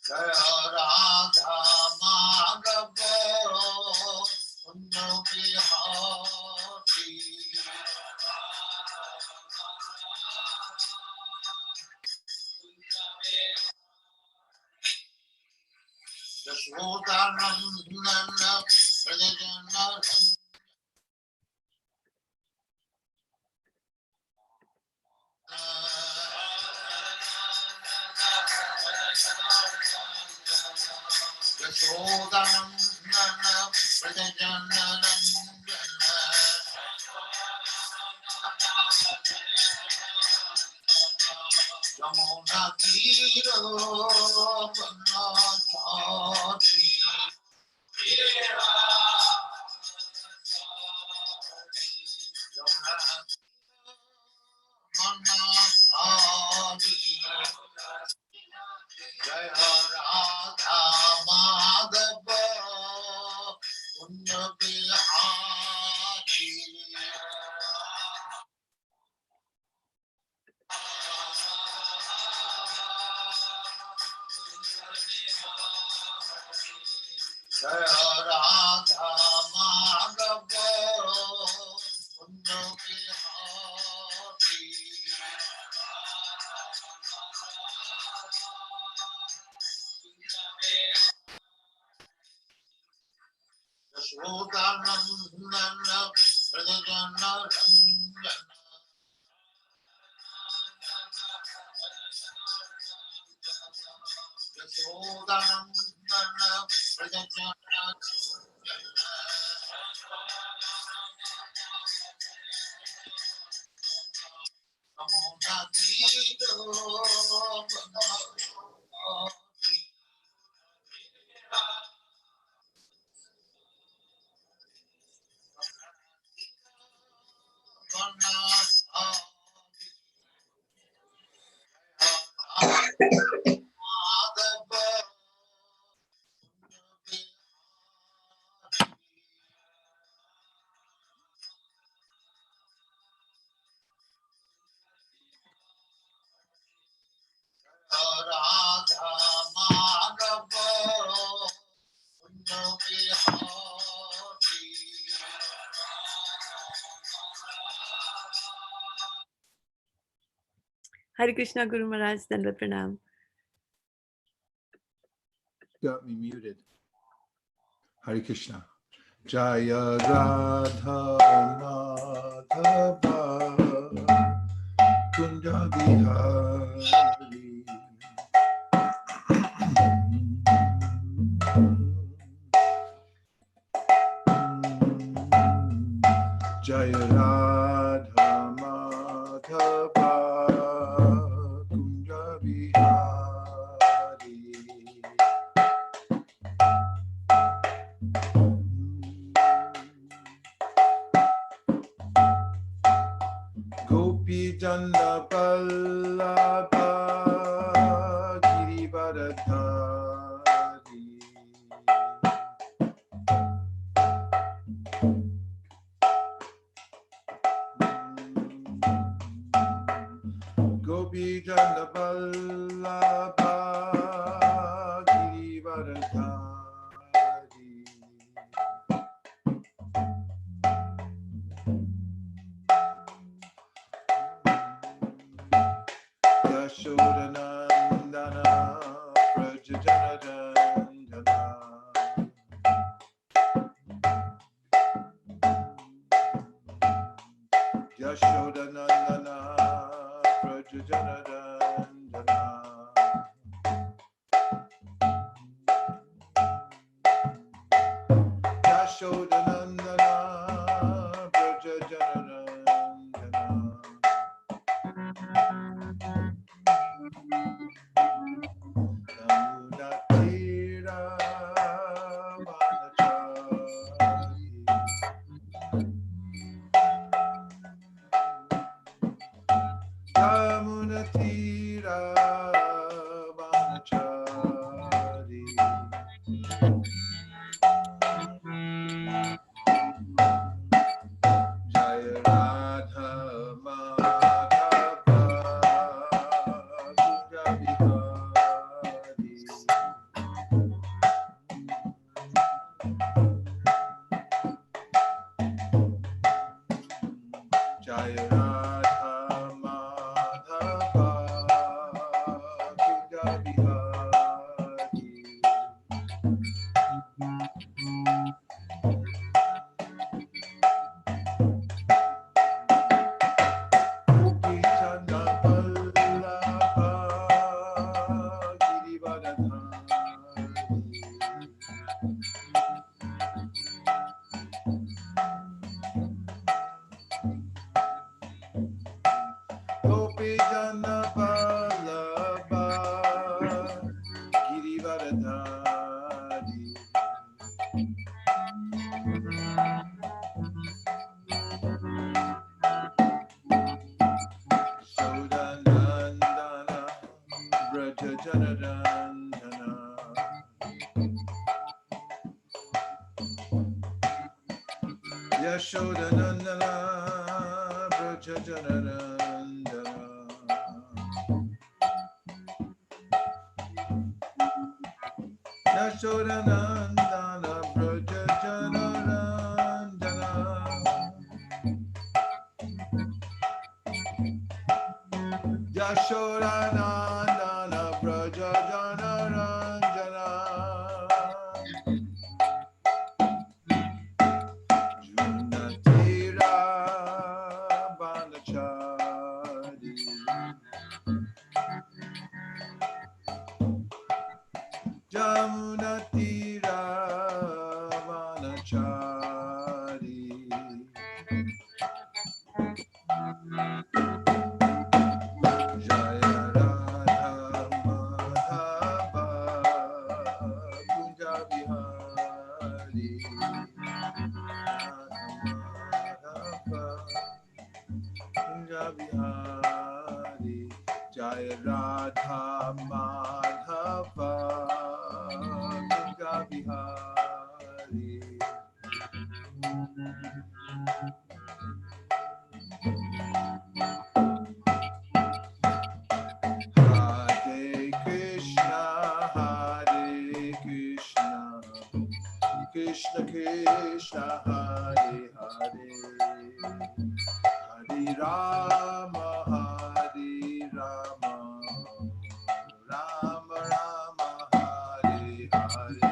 Jaya Radha Madhava Kunja Bihari Yashodanandana Brajajana Yashodanandana Brajajana Yamuna Tiro Banachari Manasari Jaya Radha Madhava Kunja Bihari Jaya Radha Madhava Kunja Bihari Yashodanandana Brajajana Ranjana Yashodanandana Brajajana Yamuna Tiro Banachari Hare Krishna, Guru Maharaj, Dandavat Pranam. Got me muted. Hare Krishna. Jaya Radha Madhava Kunja Bihari Jaya Radha Madhava Kunja Bihari Gopi Jana Vallabha Girivardhari Gopi Jana Vallabha Girivardhari Yashodanandana Prajajanandana Yashodanandana Prajajanandana Yashodanandana Prajajanandana Yamuna Tira Manachari Yamuna Tira Jaya Radha Madhava Kunja Bihari Gopi Chanda Vallabha Girivardhari Gopi Chanda Vallabha Girivardhari Shodanandana Braja Janarandana Yashodanandana Braja Janarandana Yashodanandana Braja Janarandana Yashodanandana Braja Janarandana Junatira Banachari Jamunatira Banachari Jaya Radha Madhava Kunja Bihari Kunja Bihari Jaya Radha Madhava Kunja Bihari Hare Krishna Krishna Krishna Hare Hare Hare Rama Rama Rama Hare Hare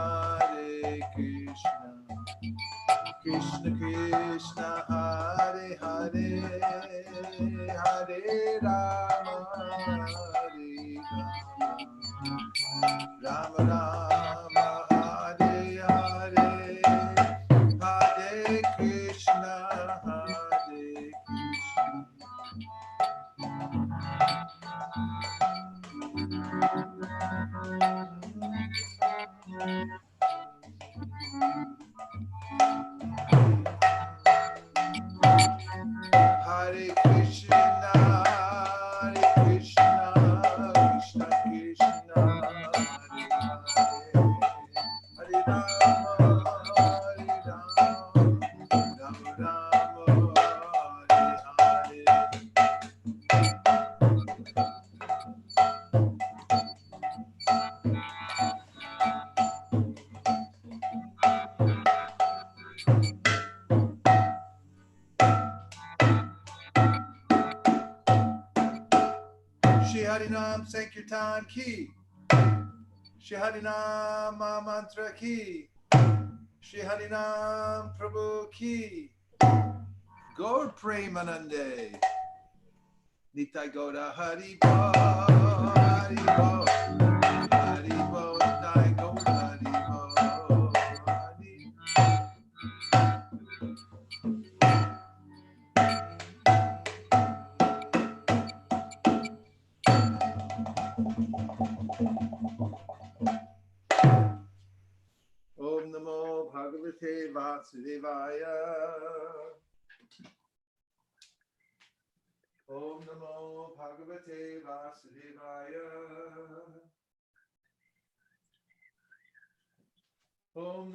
Hare Krishna Krishna Krishna Hare Hare Hare Rama Rama Rama Hare Hare Hare Krishna Hare Krishna, Krishna Krishna, Hare Rama, Rama Rama, Hare Hare. Shri Harinam Sankirtan Ki, Shri Harinam Mantra Ki, Shri Harinam Prabhu Ki, Gaur Premanande, Nitai Gauda Hari Bo, Hari Bo, Hari Bo, Nitai Gauda Hari Bo, Hari. Om Namo Bhagavate Vasudevaya. Om Namo Bhagavate Vasudevaya.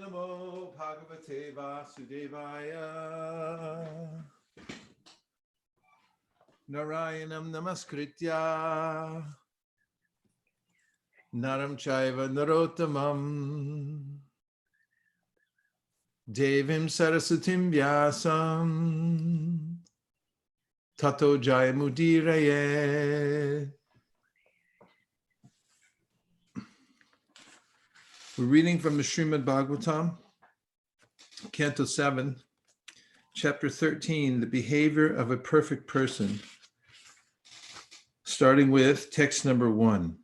Namo Bhagavate Vasudevaya. Narayanam Namaskritya. Naram Chaiva Narottamam. Devim Saraswatim Vyasam. Tato Jayamudiraye. We're reading from the Srimad Bhagavatam, Canto 7, Chapter 13, the behavior of a perfect person, starting with text number 1.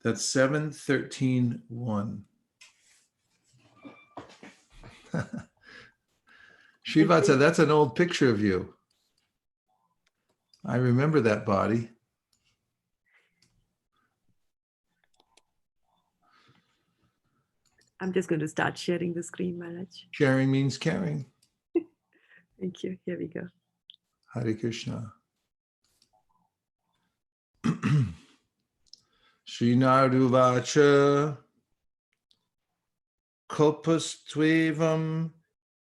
That's 7:13:1. Srivata, that's an old picture of you. I remember that body. I'm just going to start sharing the screen, Maharaj. Sharing means caring. Thank you. Here we go. Hare Krishna. Srinaduvacha Kalpastvevam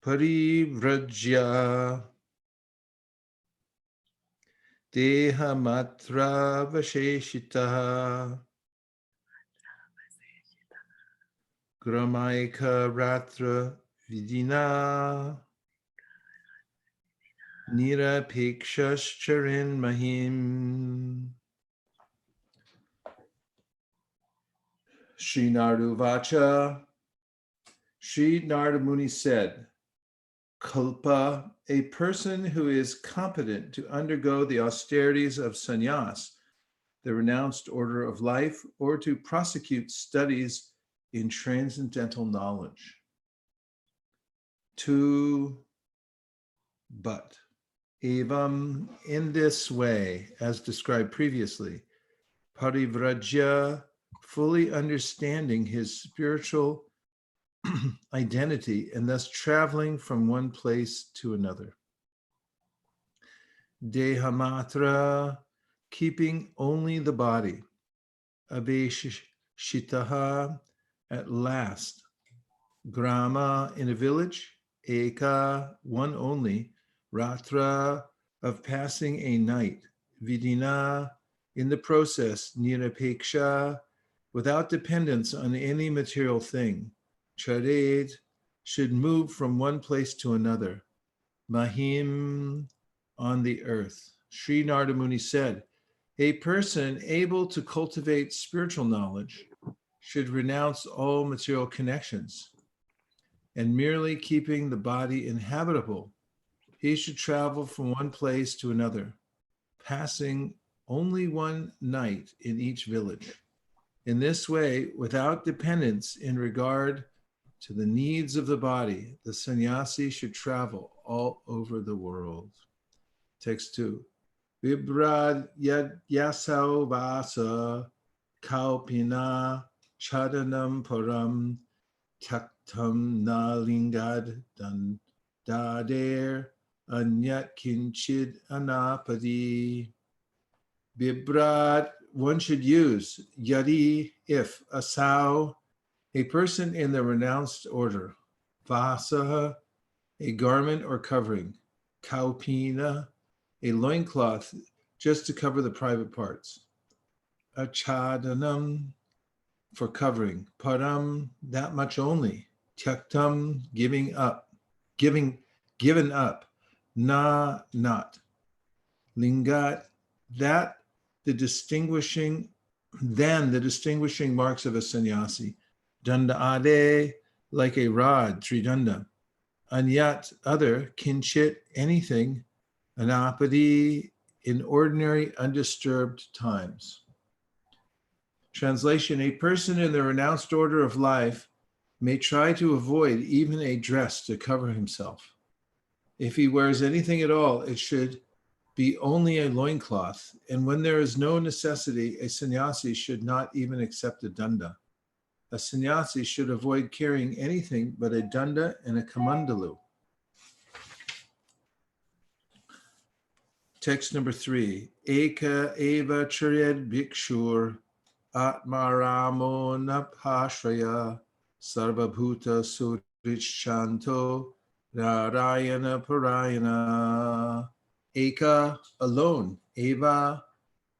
Parivrajya Dehamatra Vasheshitaha Gramaika Ratra Vidina Nirapikshascharin Mahim. Sri Narduvacha, Sri Narada Muni said, Kalpa, a person who is competent to undergo the austerities of sannyas, the renounced order of life, or to prosecute studies in transcendental knowledge. But, evam, in this way, as described previously, parivrajya, fully understanding his spiritual identity and thus traveling from one place to another. Dehamatra, keeping only the body. Aveshitaha, at last. Grama, in a village. Eka, one only. Ratra, of passing a night. Vidina, in the process. Nirapeksha, without dependence on any material thing. Chared, should move from one place to another. Mahim, on the earth. Sri Narada Muni said, a person able to cultivate spiritual knowledge should renounce all material connections, and merely keeping the body inhabitable, he should travel from one place to another, passing only one night in each village. In this way, without dependence in regard to the needs of the body, the sannyasi should travel all over the world. Text 2. Vibrad yasau vasa kaupina chadanam param taktam na lingad dan dader anyat kinchid anapadi. Vibrad, one should use yadi, if, asau, a person in the renounced order, vasa, a garment or covering, kaupina, a loincloth just to cover the private parts, achadanam, for covering, param, that much only, tyaktam, given up, na, not, lingat, that the distinguishing marks of a sannyasi, danda ade, like a rod, tridanda, anyat, other, kinchit, anything, anapadi, in ordinary undisturbed times. Translation, a person in the renounced order of life may try to avoid even a dress to cover himself. If he wears anything at all, it should be only a loincloth, and when there is no necessity, a sannyasi should not even accept a danda. A sannyasi should avoid carrying anything but a danda and a kamandalu. Text number 3. Eka eva chared bhikshur Atmaramo napashraya sarvabhuta surichanto narayana parayana. Eka, alone. Eva,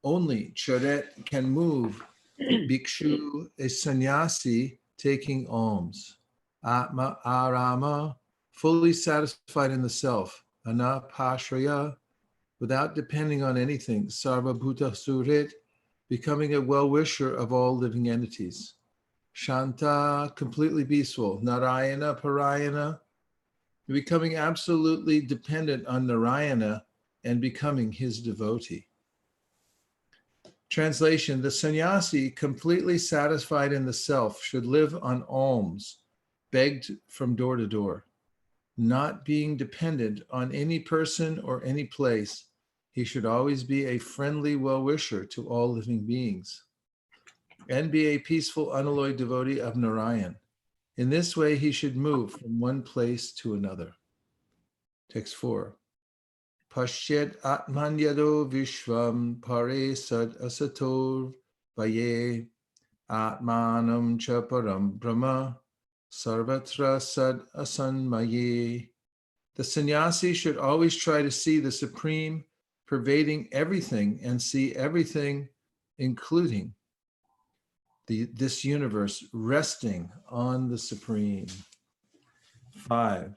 only. Charet, can move. Bhikshu, a sannyasi taking alms. Atma arama, fully satisfied in the self. Anapashraya, without depending on anything. Sarvabhuta surit, becoming a well-wisher of all living entities. Shanta, completely peaceful. Narayana parayana, becoming absolutely dependent on Narayana and becoming his devotee. Translation: the sannyasi, completely satisfied in the self, should live on alms, begged from door to door. Not being dependent on any person or any place, he should always be a friendly well-wisher to all living beings and be a peaceful, unalloyed devotee of Narayan. In this way, he should move from one place to another. Text 4. Pashyat atmanyado vishvam pare sad asator vaye atmanam cha param brahma sarvatra sad asanmaye. The sannyasi should always try to see the supreme pervading everything and see everything, including this universe, resting on the supreme. 5.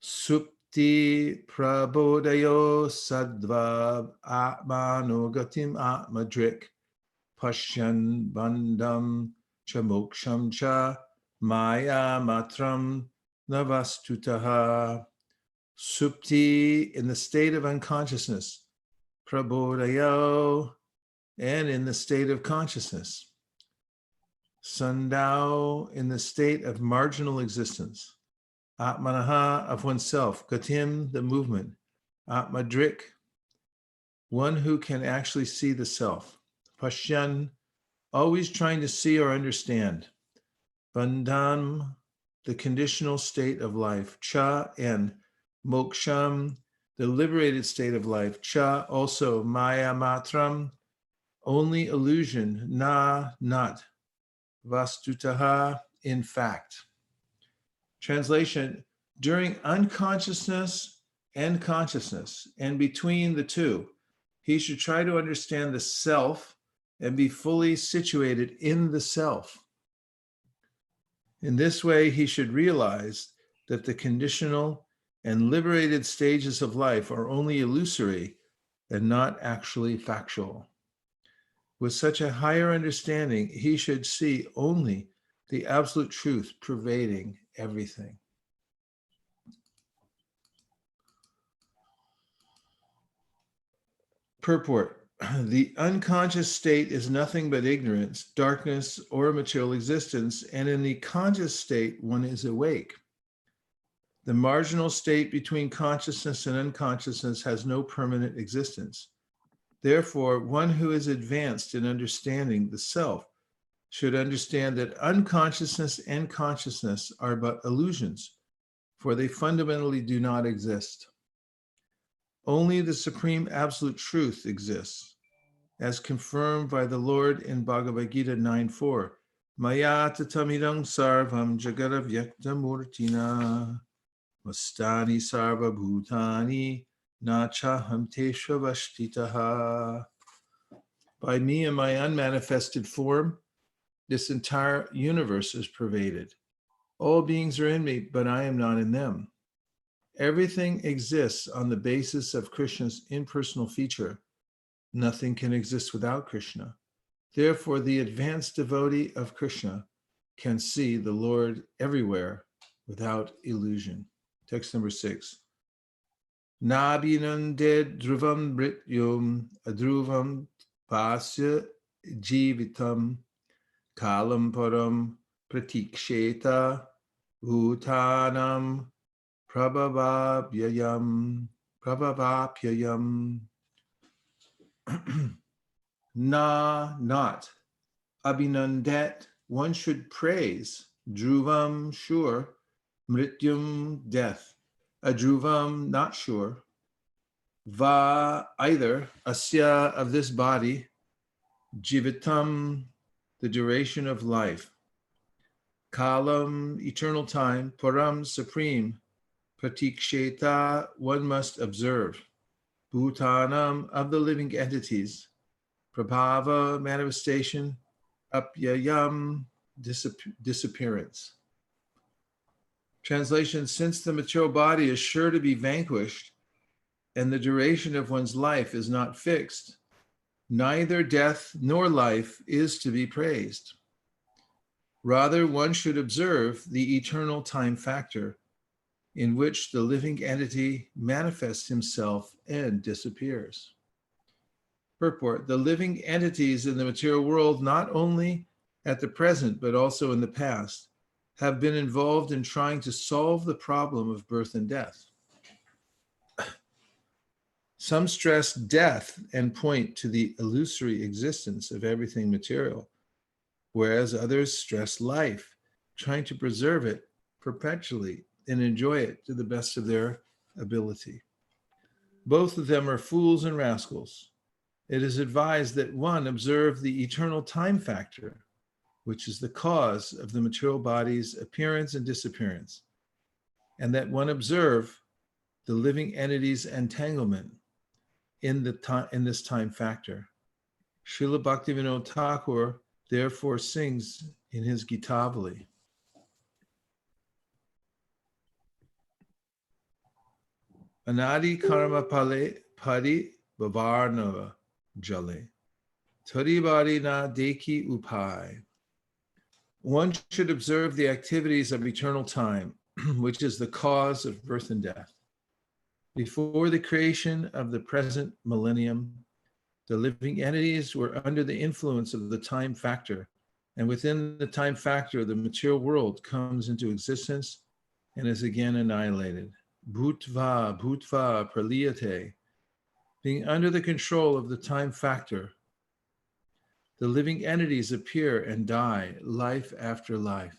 Supti prabodayo sadva atmanogatim atmadrik pashyan bandam cha moksham cha maya matram navastutaha. Supti, in the state of unconsciousness. Prabodayo, and in the state of consciousness. Sandao, in the state of marginal existence. Atmanaha, of oneself. Gatim, the movement. Atmadrik, one who can actually see the self. Pashyan, always trying to see or understand. Bandham, the conditional state of life. Cha, and moksham, the liberated state of life. Cha, also. Maya matram, only illusion. Na, not. Vastutaha, in fact. Translation: during unconsciousness and consciousness, and between the two, he should try to understand the self and be fully situated in the self. In this way, he should realize that the conditional and liberated stages of life are only illusory and not actually factual. With such a higher understanding, he should see only the absolute truth pervading everything. Purport: the unconscious state is nothing but ignorance, darkness, or material existence, and in the conscious state, one is awake. The marginal state between consciousness and unconsciousness has no permanent existence. Therefore, one who is advanced in understanding the self should understand that unconsciousness and consciousness are but illusions, for they fundamentally do not exist. Only the supreme absolute truth exists, as confirmed by the Lord in Bhagavad Gita 9:4. Maya tatamidam sarvam jagadavyakta murtina mastani sarva bhutani nachaham teshvashtitaha. By me and my unmanifested form, this entire universe is pervaded. All beings are in me, but I am not in them. Everything exists on the basis of Krishna's impersonal feature. Nothing can exist without Krishna. Therefore, the advanced devotee of Krishna can see the Lord everywhere without illusion. Text number 6. Nabhinande dhruvam mrityum adhruvam pasya jivitam kalam param pratiksheta utanam prabhavapyayam. Na, not. Abhinandet, one should praise. Dhruvam, sure. Mrityum, death. Adhruvam, not sure. Va, either. Asya, of this body. Jivitam, the duration of life. Kalam, eternal time. Param, supreme. Pratiksheta, one must observe. Bhutanam, of the living entities. Prabhava, manifestation. Apyayam, disappearance. Translation, since the material body is sure to be vanquished and the duration of one's life is not fixed, neither death nor life is to be praised. Rather, one should observe the eternal time factor in which the living entity manifests himself and disappears. Purport, the living entities in the material world, not only at the present, but also in the past, have been involved in trying to solve the problem of birth and death. Some stress death and point to the illusory existence of everything material, whereas others stress life, trying to preserve it perpetually and enjoy it to the best of their ability. Both of them are fools and rascals. It is advised that one observe the eternal time factor, which is the cause of the material body's appearance and disappearance, and that one observe the living entity's entanglement in this time factor. Srila Bhaktivinoda Thakur therefore sings in his Gitavali. Anadi karma pale pari bavarnava jale. Taribari na deki upai. One should observe the activities of eternal time, which is the cause of birth and death. Before the creation of the present millennium, the living entities were under the influence of the time factor, and within the time factor, the material world comes into existence and is again annihilated. Bhutva, bhutva, praliyate. Being under the control of the time factor, the living entities appear and die, life after life.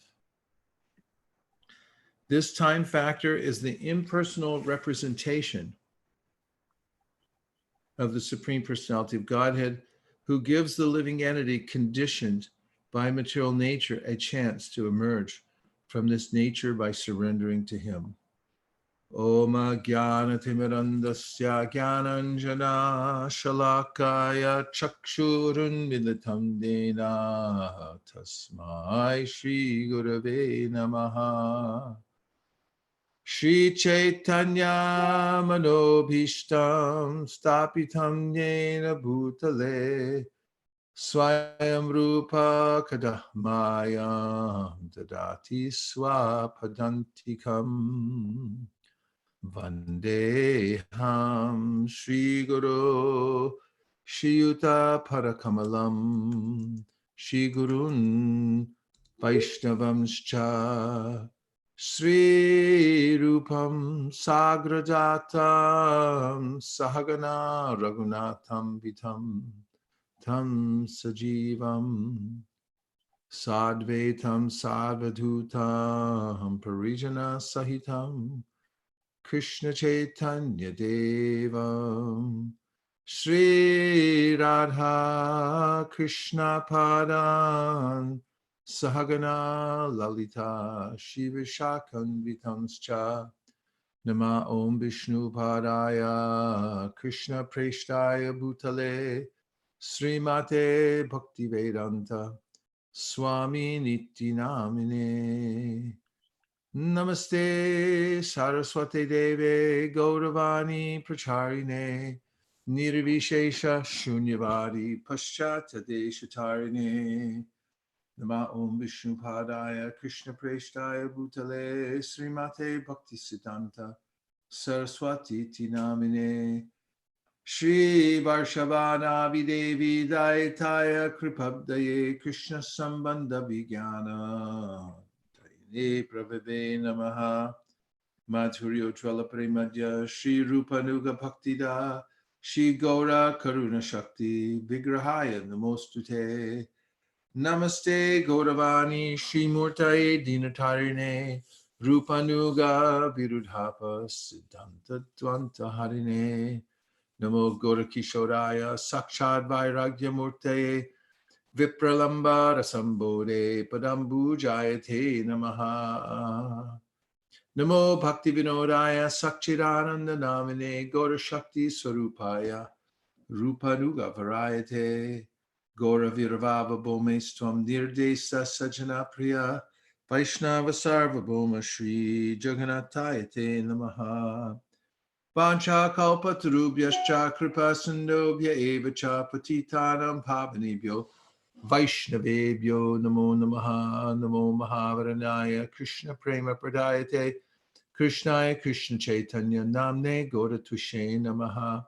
This time factor is the impersonal representation of the Supreme Personality of Godhead, who gives the living entity conditioned by material nature a chance to emerge from this nature by surrendering to him. Oma jnana timirandasya jnananjana shalakaya chakshurun militam dena tasmai Shri Gurave Namaha. Shri Chaitanya Manobhishtam Stapitam Yena Bhutale Swayam Rupa Kadahmayam Dadati Swapadantikam Vandeham Shri Guru Shri Yuta Parakamalam Shri Gurun Vaishnavamscha Sri Rupam Sagrajatam Sahagana Raghunatham Vitam Tam Sajivam Sadvetam Sadvadhutam Parijana Sahitam Krishna Chaitanya Devam Sri Radha Krishna Padan Sahagana Lalita Shiva Shakan Vitamscha Nama Om Vishnu Padaya Krishna Preshtaya Bhutale Srimate Bhaktivedanta Swami Niti Namine Namaste Saraswati Deve Gauravani Pracharine Nirvishesha Shunyavadi Paschata Deshatarine Nama Om Vishnu Padaya Krishna Preshtaya Bhutale Srimate Bhakti Siddhanta Saraswati Tinamine Shri Varshavana Videvi Daitaya Kripabdaye Krishna Sambandha Vijnana Taine Pravave Namaha Madhuryo Trala Premadya Shri Rupanuga Bhaktida Shri Gaura Karuna Shakti Vigrahaya Namostute Namaste Gauravani Shri Murtaye Dinatarine Rupanuga Virudhapa Siddhanta Dvanta Harine Namo Gaura Kishoraya Sakshad Vairagya Murtaye Vipralambara Sambode Padambu Jayate Namaha. Namo Bhakti Vinodaya Sakchidananda Namine Gaura Shakti Swarupaya Rupanuga Varayate Gaura Virvava Bhomestvam Nirdesa Sajana Priya Vaishnava Sarvabhoma Shri Jagannathayate Namaha. Vancha kalpatarubhyascha kripa sindobhya eva cha patitanam pavanebhyo Vaishnavebhyo namo namaha namo mahavaranaya Krishna prema pradayate Krishnaya Krishna Chaitanya Namne Godatushe Namaha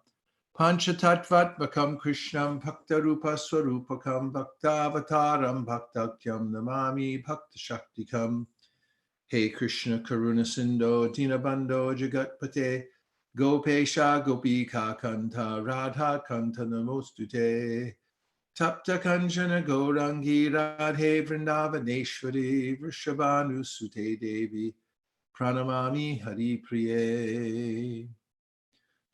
Panchatattvatmakam Krishnam Bhaktarupa Swarupakam Bhaktavataram Bhaktakyam Namami Bhakta Shaktikam. Hey Krishna Karuna Sindho Dinabandho Jagatpate Gopesha Gopika Kanta Radha Kanta Namostute Tapta Kanjana Gaurangi Radhe Vrindavaneshwari Vrishabhanu Sute Devi Pranamami Hari Priye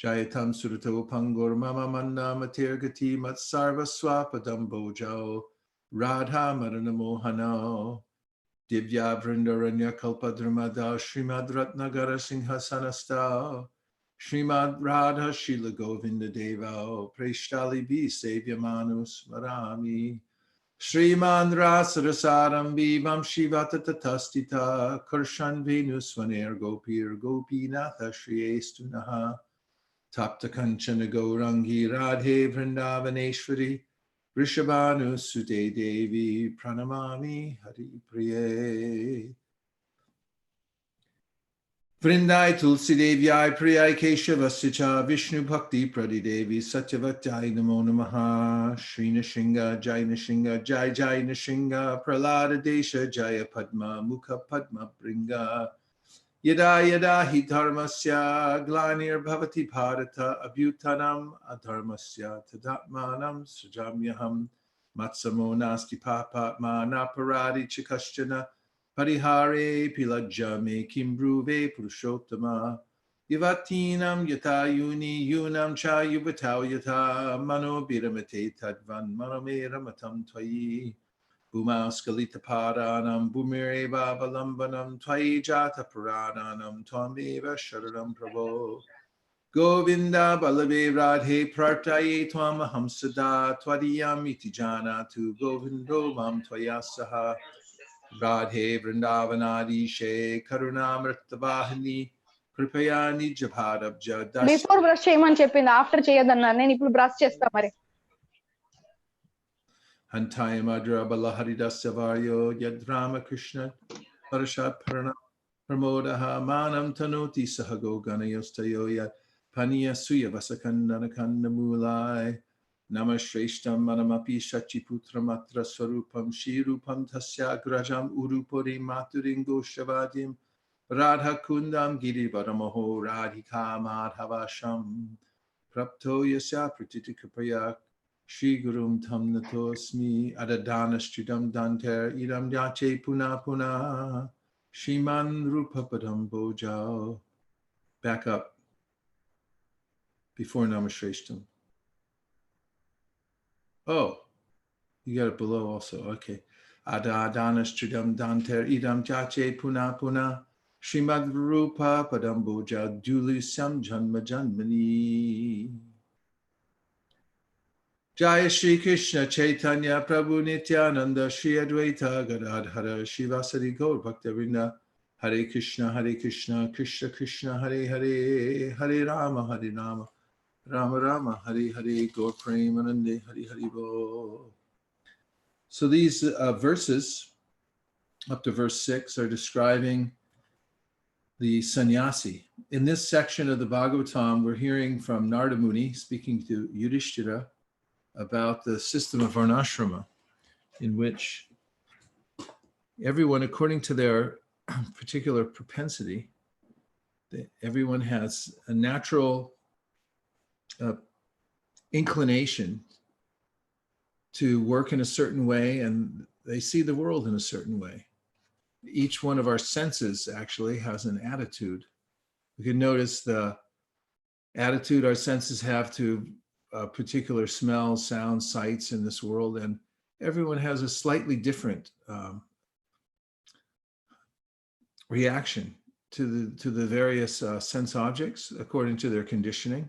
Jayatam Surato Pangur Mama Manda Matirgati Matsarva Swapadam Bojao Radha Madana Mohano Divya Vrindaranya Kalpadramada Srimad Ratnagara Singhasanasta Srimad Radha Shila Govinda Deva Preshtali Vi Sevyamanus Marami Sriman Rasarasaram Vivam Shivata Tatastita Karshan Venus Vaner Gopir Gopinatha Shri Estunaha Tapta Kanchana Gaurangi Radhe Vrindavaneshwari Rishabhanu Sute Devi Pranamami Hari Priye Vrindai Tulsi Devyai Priyai Keshavasya Vishnu Bhakti Pradi Devi Satyavatyai Namo Namaha Shri Nishinga Jai Nishinga Jai Jai Nishinga Pralada Desha Jaya Padma Mukha Padma Bringa Yada Yada Hi Dharmasya Glanir Bhavati Bharata Abhutanam Adharmasya Tadatmanam Sujamyaham Matsamo Nasti Papatma Naparadi Chikaschana Parihare Pilajame Kimbruve Purushottama Yavatinam Yata Yuni Yunam Cha Yuvatau Yata Mano Biramate Tadvan Manomera Matam Twayi Bhumaskalita Padanam Bhumire Bhavalambanam Twai Jata Parananam Twameva Sharanam Prabho Govinda Balave Radhe Prartaye Twamaham Sada Twadiyam Iti Janatu Govindo Mam Twayasaha Radhe Vrindavanadi She Karunamrtavahini Kripayani Jabhadabja Das before brush చేయమని చెప్పింది, after చేయొద్దన్నారు. నేను ఇప్పుడు brush చేస్తా మరి. Hantaya Madhura Balaharidasya Varyo Yadrama Krishna Parashat Pramodaha Manam Tanoti Sahago Ganayostayo Yat Paniya Suya Vasakandana Kandamulai Namashrestam Manamapi Shachiputra Matra Swarupam Shirupam Tasya Grajam Urupuri Maturingo Shavadim Radha Kundam Giri Varamaho Radhika Madhavasham Prapto Yasya Pratitikapayak Shri Gurum Tam Natosmi Adadana Stridam Danter Idam Yache Puna Puna Shiman Rupapadam Bojao. Back up before Namashreshtam. Oh, you got it below also. Okay. Adadana Stridam Danter Idam Yache Puna Puna Shrimad Rupa Padam Boja Dulu Sam Janma Janmani. Jaya Shri Krishna Chaitanya Prabhu Nityananda Shri Advaita Gadadhara Shivasari Gaur Bhaktavinda Hare Krishna Krishna Krishna Hare Hare Hare Rama Rama Rama Hare Hare Gaur Premanande Hare Hare Bo. So these verses up to verse 6 are describing the sannyasi. In this section of the Bhagavatam, we're hearing from Narada Muni speaking to Yudhishthira about the system of varnashrama, in which everyone, according to their particular propensity, everyone has a natural inclination to work in a certain way, and they see the world in a certain way. Each one of our senses actually has an attitude. We can notice the attitude our senses have to particular smells, sounds, sights in this world, and everyone has a slightly different reaction to the various sense objects according to their conditioning.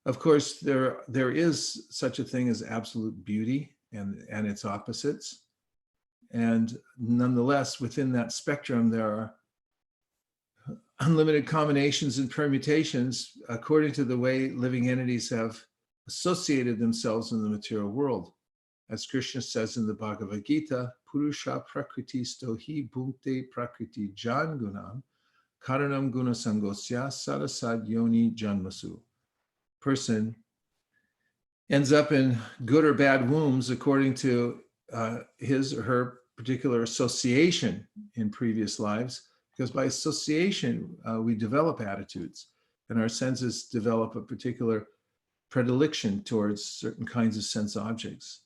Of course, there is such a thing as absolute beauty and its opposites. And nonetheless, within that spectrum, there are unlimited combinations and permutations according to the way living entities have associated themselves in the material world. As Krishna says in the Bhagavad Gita, Purusha Prakriti Stohi Bhukte Prakriti Jan Gunam Karanam Guna Sangosya Sarasad Yoni Janmasu. Person ends up in good or bad wombs according to his or her particular association in previous lives, because by association, we develop attitudes and our senses develop a particular predilection towards certain kinds of sense objects.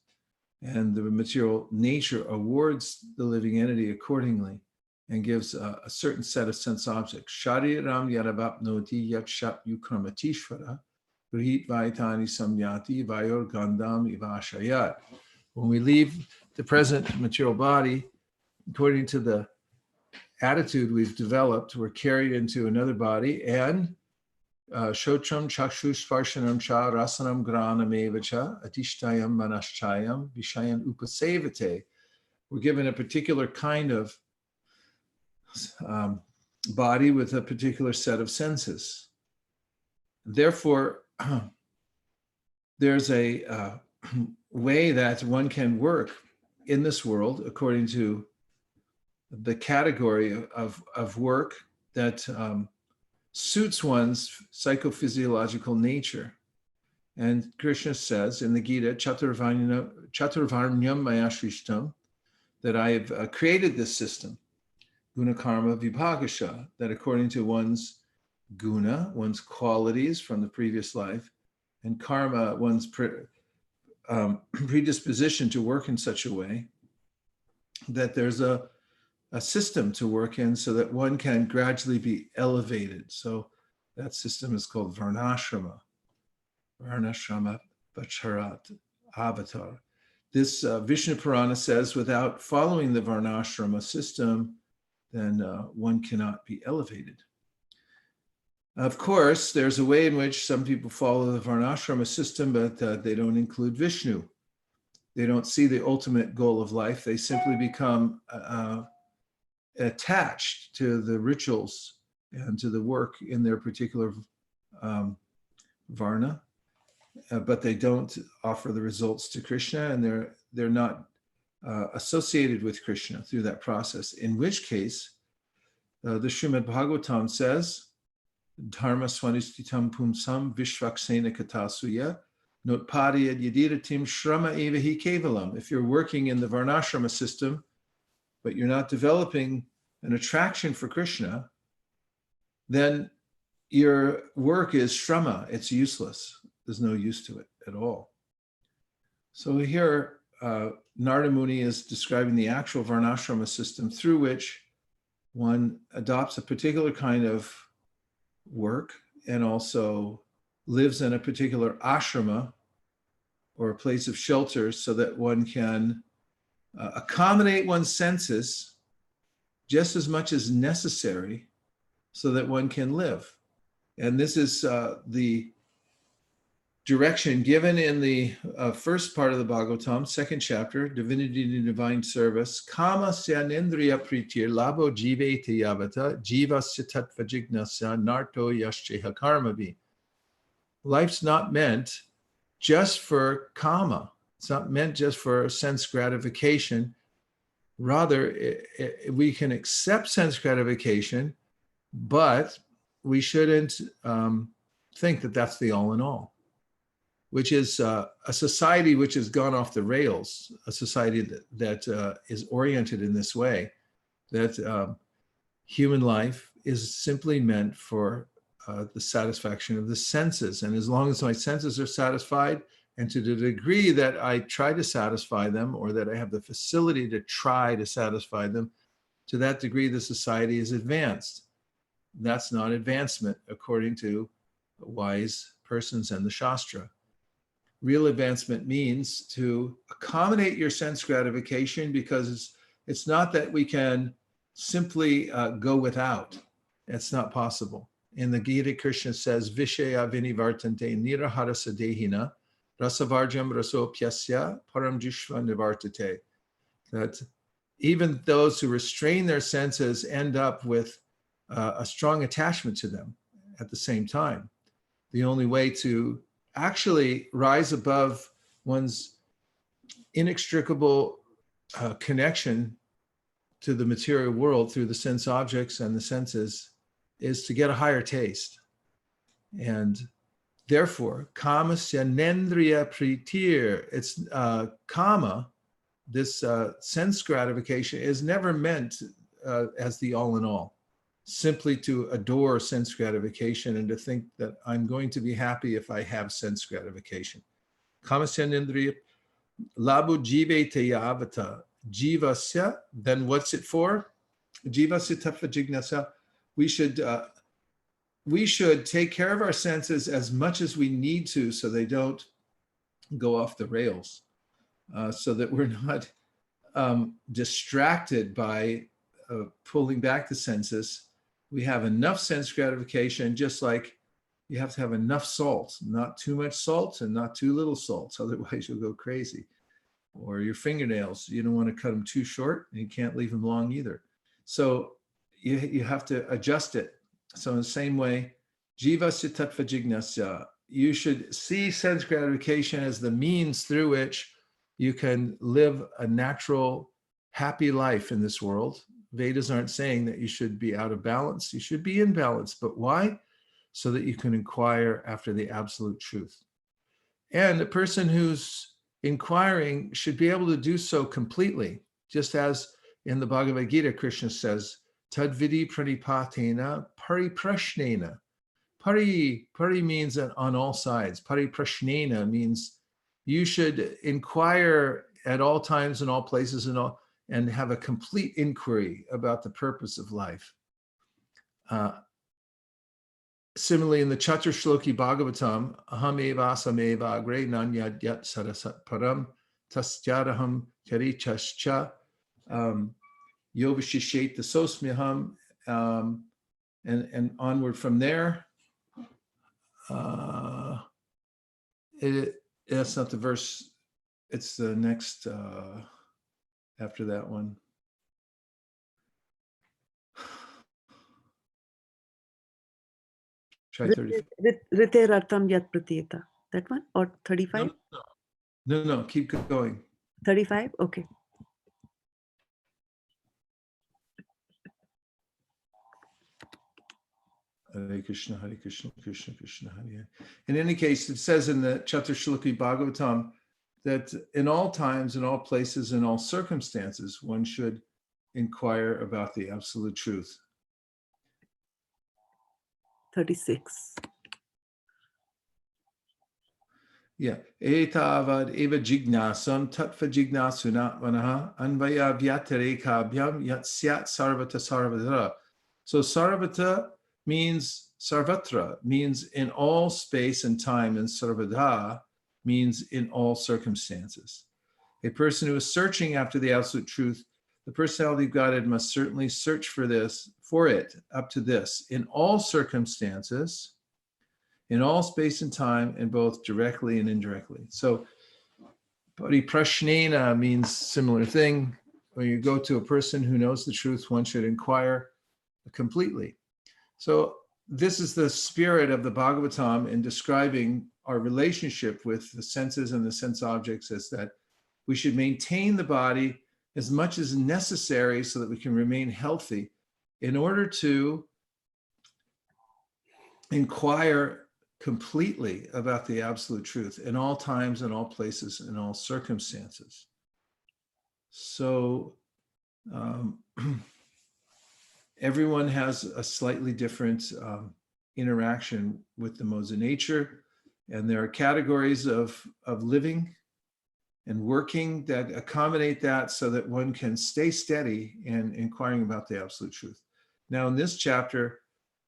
And the material nature awards the living entity accordingly and gives a certain set of sense objects. Shariram yadavapnoti yakshat yukramatishvara grihit vaitani samyati vayor gandam ivashayat. When we leave the present material body, according to the attitude we've developed, we're carried into another body, and Shotram chakshush sparshanam cha rasanam granam evacha atishtayam manaschayam vishayan upasevate. We're given a particular kind of body with a particular set of senses. Therefore, there's a way that one can work in this world according to the category of work that suits one's psychophysiological nature. And Krishna says in the Gita, Chaturvarnyam Mayashrishtam, that I have created this system, guna karma vibhagasha, that according to one's guna, one's qualities from the previous life, and karma, one's predisposition to work in such a way, that there's a system to work in so that one can gradually be elevated. So that system is called Varnashrama, Varnashrama Vacharat Avatar. This Vishnu Purana says without following the Varnashrama system, then one cannot be elevated. Of course, there's a way in which some people follow the Varnashrama system, but they don't include Vishnu. They don't see the ultimate goal of life. They simply become attached to the rituals and to the work in their particular Varna, but they don't offer the results to Krishna, and they're not associated with Krishna through that process. In which case, the Srimad Bhagavatam says, Dharma swanistitam pumsam vishvaksena katasuya notpadiyad yadiratim shrama evahi kevalam. If you're working in the Varnashrama system, but you're not developing an attraction for Krishna, then your work is shrama, it's useless. There's no use to it at all. So here, Narada Muni is describing the actual Varnashrama system through which one adopts a particular kind of work and also lives in a particular ashrama or a place of shelter so that one can accommodate one's senses just as much as necessary so that one can live. And this is the direction given in the first part of the Bhagavatam, second chapter, Divinity and Divine Service. Kama syanendriya pritir labo jivete yavata jivasya tattva jignasya narto yasheha karmavi. Life's not meant just for kama. It's not meant just for sense gratification. Rather, we can accept sense gratification, but we shouldn't think that that's the all in all, which is a society which has gone off the rails, a society that is oriented in this way, that human life is simply meant for the satisfaction of the senses. And as long as my senses are satisfied, and to the degree that I try to satisfy them, or that I have the facility to try to satisfy them, to that degree the society is advanced. That's not advancement according to wise persons and the Shastra. real advancement means to accommodate your sense gratification, because it's not that we can simply go without. It's not possible. In the Gita, Krishna says, Vishaya vinivartante niraharasa dehina rasavarjam rasopyasya param jishva nivartate. That even those who restrain their senses end up with a strong attachment to them at the same time. The only way to actually rise above one's inextricable connection to the material world through the sense objects and the senses is to get a higher taste. And therefore, kamasya nendriya pritir, it's kama, this sense gratification is never meant as the all in all, simply to adore sense gratification and to think that I'm going to be happy if I have sense gratification. Kamasya nendriya labu jive teyavata jivasya, then what's it for? Jivasya tattva jignasa. We should take care of our senses as much as we need to, so they don't go off the rails, so that we're not distracted by pulling back the senses. We have enough sense gratification, just like you have to have enough salt, not too much salt and not too little salt, otherwise you'll go crazy. Or your fingernails, you don't want to cut them too short, and you can't leave them long either. So you have to adjust it. So in the same way, jivasya tattva jignasya, you should see sense gratification as the means through which you can live a natural, happy life in this world. Vedas aren't saying that you should be out of balance. You should be in balance. But why? So that you can inquire after the absolute truth. And a person who's inquiring should be able to do so completely, just as in the Bhagavad Gita, Krishna says, Tadvidi pranipatena pariprashnena. Pari means on all sides. Pariprashnena means you should inquire at all times and all places and have a complete inquiry about the purpose of life. Similarly, in the Chaturshloki Bhagavatam, aham eva sameva agre nanyad yat sarasat param tastyaraham charichascha yovashishet dasosmyaham, and onward from there. That's not the verse, it's the next after that one. Try 35. Rite Artham Yat Pratyeta. That one? Or 35? No, keep going. 35? Okay. Hare Krishna, Krishna Krishna, Hare Hare. In any case, it says in the Chaturshloki Bhagavatam that in all times, in all places, in all circumstances, one should inquire about the absolute truth. 36. Yeah. Etavad eva jignasam tattva jignasuna anvaya vyatarekabhyam yatsyat sarvata sarvatra. So sarvata means sarvatra, means in all space and time, and sarvada means in all circumstances. A person who is searching after the absolute truth, the personality of Godhead must certainly search for it up to this, in all circumstances, in all space and time, and both directly and indirectly. So pariprashnena means similar thing. When you go to a person who knows the truth, one should inquire completely. So this is the spirit of the Bhagavatam in describing our relationship with the senses and the sense objects, is that we should maintain the body as much as necessary so that we can remain healthy in order to inquire completely about the absolute truth in all times, in all places, in all circumstances. So everyone has a slightly different interaction with the modes of nature, and there are categories of living and working that accommodate that so that one can stay steady in inquiring about the absolute truth. Now, in this chapter,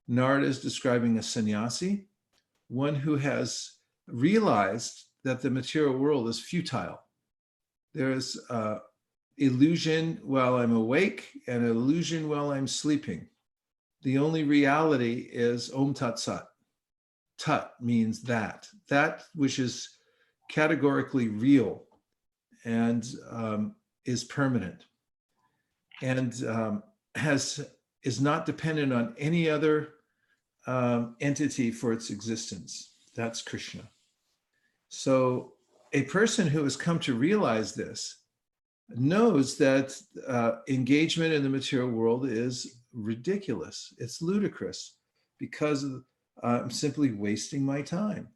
Narada is describing a sannyasi, one who has realized that the material world is futile. There is illusion while I'm awake and illusion while I'm sleeping. The only reality is Om Tat Sat. Tat means that which is categorically real and is permanent and is not dependent on any other entity for its existence. That's Krishna. So a person who has come to realize this knows that engagement in the material world is ridiculous. It's ludicrous because I'm simply wasting my time.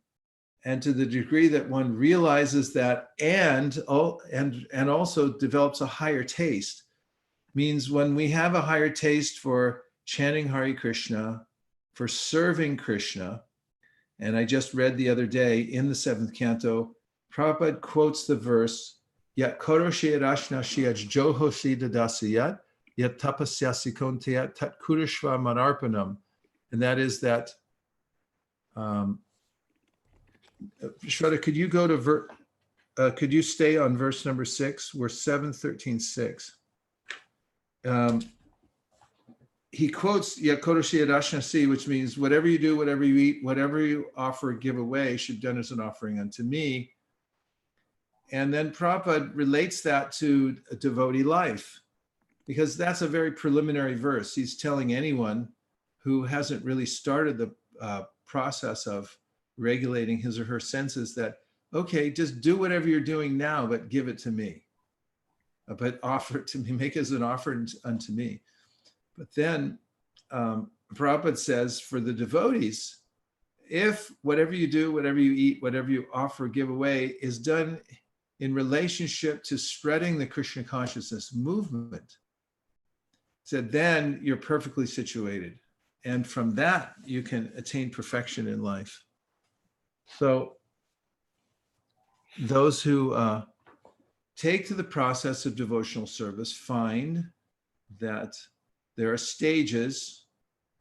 And to the degree that one realizes that and also develops a higher taste, means when we have a higher taste for chanting Hare Krishna, for serving Krishna, and I just read the other day in the 7th canto, Prabhupada quotes the verse, Yat koroshi rashna shiaj johoshi dadasiyat, yat tapasyasi konteyat tat kurishva manarpanam. And that is that, Shraddha, could you go to, could you stay on verse number 6? We're 7:13:6. He quotes Yakoroshi Adashnasi, which means whatever you do, whatever you eat, whatever you offer, give away, should be done as an offering unto me. And then Prabhupada relates that to a devotee life, because that's a very preliminary verse. He's telling anyone who hasn't really started the process of regulating his or her senses that, okay, just do whatever you're doing now, but give it to me. But offer it to me, make it as an offering unto me. But then Prabhupada says for the devotees, if whatever you do, whatever you eat, whatever you offer, give away is done in relationship to spreading the Krishna consciousness movement, said then you're perfectly situated. And from that, you can attain perfection in life. So those who take to the process of devotional service find that there are stages,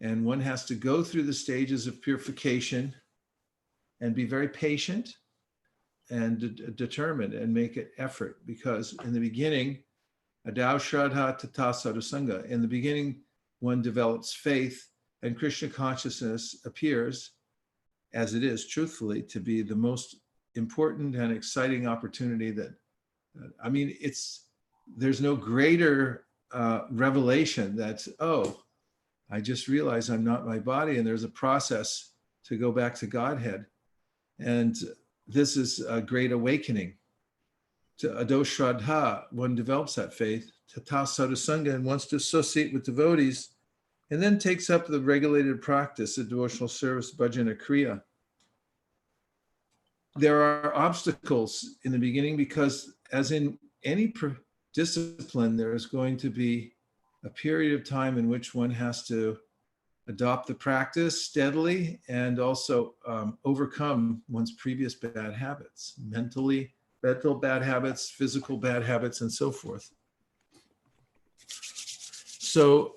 and one has to go through the stages of purification and be very patient and determined and make an effort, because in the beginning, adau shraddha tata sadhusanga, in the beginning, one develops faith and Krishna consciousness appears as it is, truthfully, to be the most important and exciting opportunity that, I mean, there's no greater revelation that, oh, I just realized I'm not my body, and there's a process to go back to Godhead. And this is a great awakening. To ado shraddha, one develops that faith, tata sadhusanga, and wants to associate with devotees, and then takes up the regulated practice of devotional service, bhajana kriya. There are obstacles in the beginning because, as in any discipline, there is going to be a period of time in which one has to adopt the practice steadily and also overcome one's previous bad habits, mental bad habits, physical bad habits, and so forth. So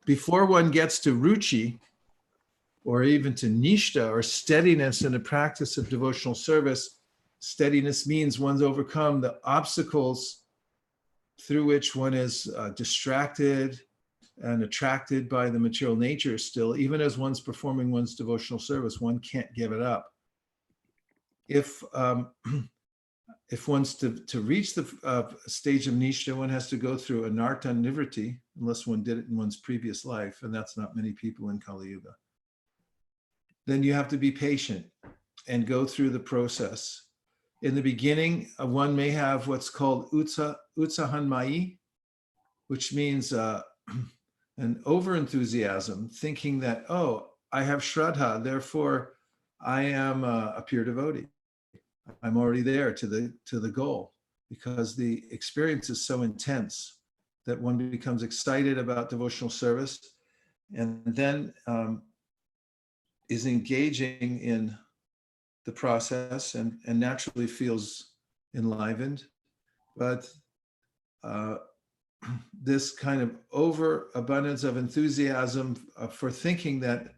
before one gets to ruchi, or even to nishta, or steadiness in the practice of devotional service, steadiness means one's overcome the obstacles through which one is distracted and attracted by the material nature still. Even as one's performing one's devotional service, one can't give it up. If one's to reach the stage of nishta, one has to go through anartha nivriti, unless one did it in one's previous life, and that's not many people in Kali Yuga. Then you have to be patient and go through the process. In the beginning, one may have what's called utsahanmayi, which means an over-enthusiasm, thinking that, oh, I have shraddha, therefore I am a pure devotee. I'm already there to the goal, because the experience is so intense that one becomes excited about devotional service, and then is engaging in the process and naturally feels enlivened. But this kind of overabundance of enthusiasm for thinking that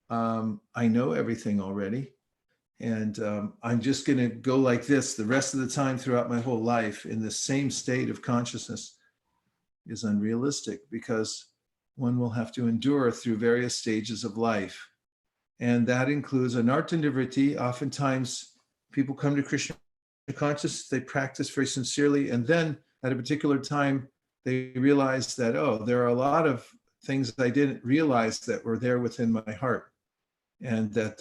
I know everything already, And I'm just going to go like this the rest of the time throughout my whole life in the same state of consciousness is unrealistic, because one will have to endure through various stages of life. And that includes anartha-nivritti. Oftentimes people come to Krishna consciousness, they practice very sincerely, and then at a particular time, they realize that, oh, there are a lot of things I didn't realize that were there within my heart. And that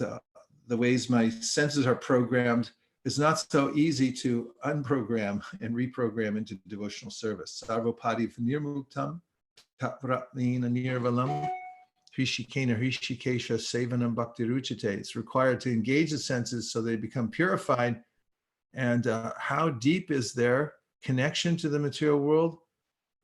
the ways my senses are programmed is not so easy to unprogram and reprogram into devotional service. Sarvapadi nirmuktam, tapratnina nirvalam, Hrishikena Hrishikesha Sevanam Bhakti Ruchite. It's required to engage the senses so they become purified. And how deep is their connection to the material world?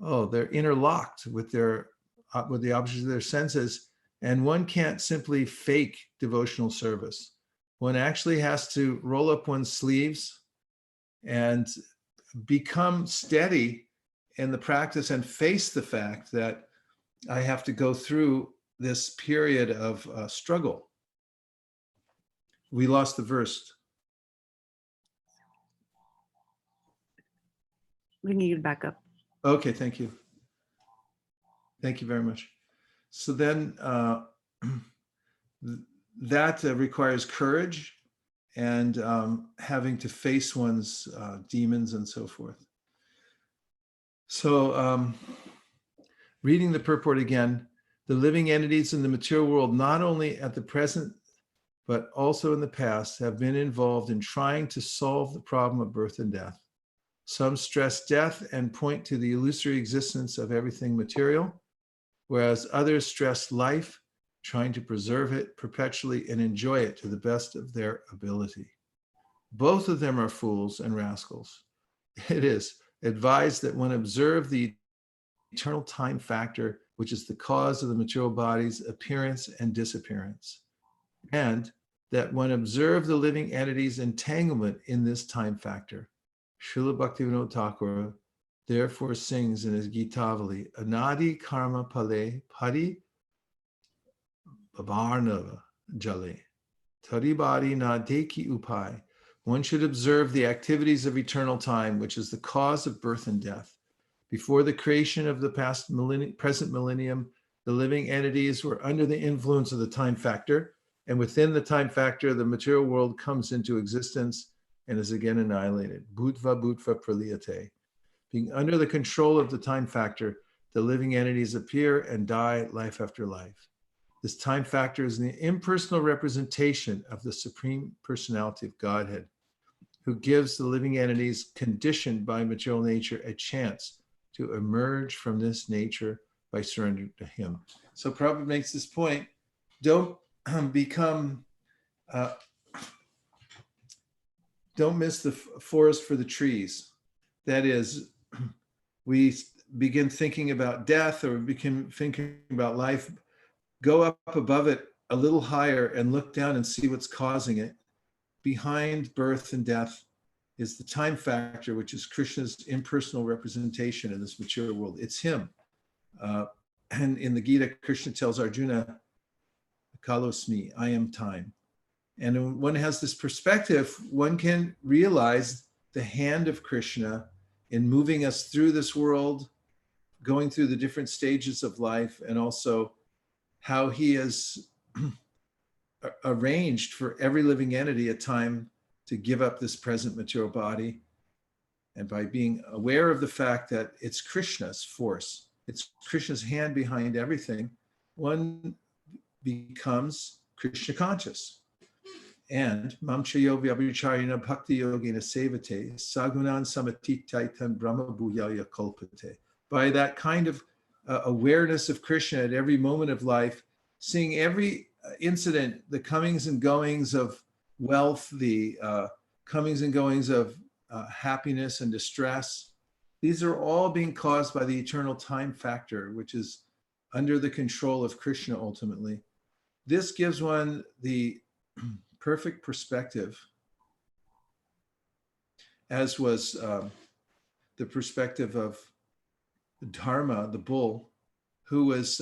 Oh, they're interlocked with the objects of their senses. And one can't simply fake devotional service. One actually has to roll up one's sleeves and become steady in the practice and face the fact that I have to go through this period of struggle. We lost the verse. Bringing it back up. Okay, thank you. Thank you very much. So then that requires courage and having to face one's demons and so forth. So reading the purport again, the living entities in the material world, not only at the present, but also in the past, have been involved in trying to solve the problem of birth and death. Some stress death and point to the illusory existence of everything material, whereas others stress life, trying to preserve it perpetually and enjoy it to the best of their ability. Both of them are fools and rascals. It is advised that one observe the eternal time factor, which is the cause of the material body's appearance and disappearance, and that one observe the living entity's entanglement in this time factor. Srila Bhaktivinoda Thakur therefore sings in his Gitavali, Anadi karma pale pari bhavarnava jale, taribadi na deki upai. One should observe the activities of eternal time, which is the cause of birth and death. Before the creation of the present millennium, the living entities were under the influence of the time factor, and within the time factor, the material world comes into existence and is again annihilated. Bhutva bhutva praliyate. Being under the control of the time factor, the living entities appear and die life after life. This time factor is the impersonal representation of the Supreme Personality of Godhead, who gives the living entities conditioned by material nature a chance to emerge from this nature by surrender to him. So Prabhupada makes this point, don't miss the forest for the trees. That is, we begin thinking about death or begin thinking about life, go up above it a little higher and look down and see what's causing it. Behind birth and death is the time factor, which is Krishna's impersonal representation in this material world. It's him. And in the Gita, Krishna tells Arjuna, Kalosmi, I am time. And when one has this perspective, one can realize the hand of Krishna in moving us through this world, going through the different stages of life, and also how he has arranged for every living entity a time to give up this present material body. And by being aware of the fact that it's Krishna's force, it's Krishna's hand behind everything, one becomes Krishna conscious. And Mamchayo Vyabhicharina Bhakti Yogina Sevate Sagunan Samatitaitan Brahma Bhuyaya Kalpate. By that kind of awareness of Krishna at every moment of life, seeing every incident, the comings and goings of wealth, the comings and goings of happiness and distress, these are all being caused by the eternal time factor, which is under the control of Krishna ultimately. This gives one the perfect perspective, as was the perspective of Dharma, the bull, who was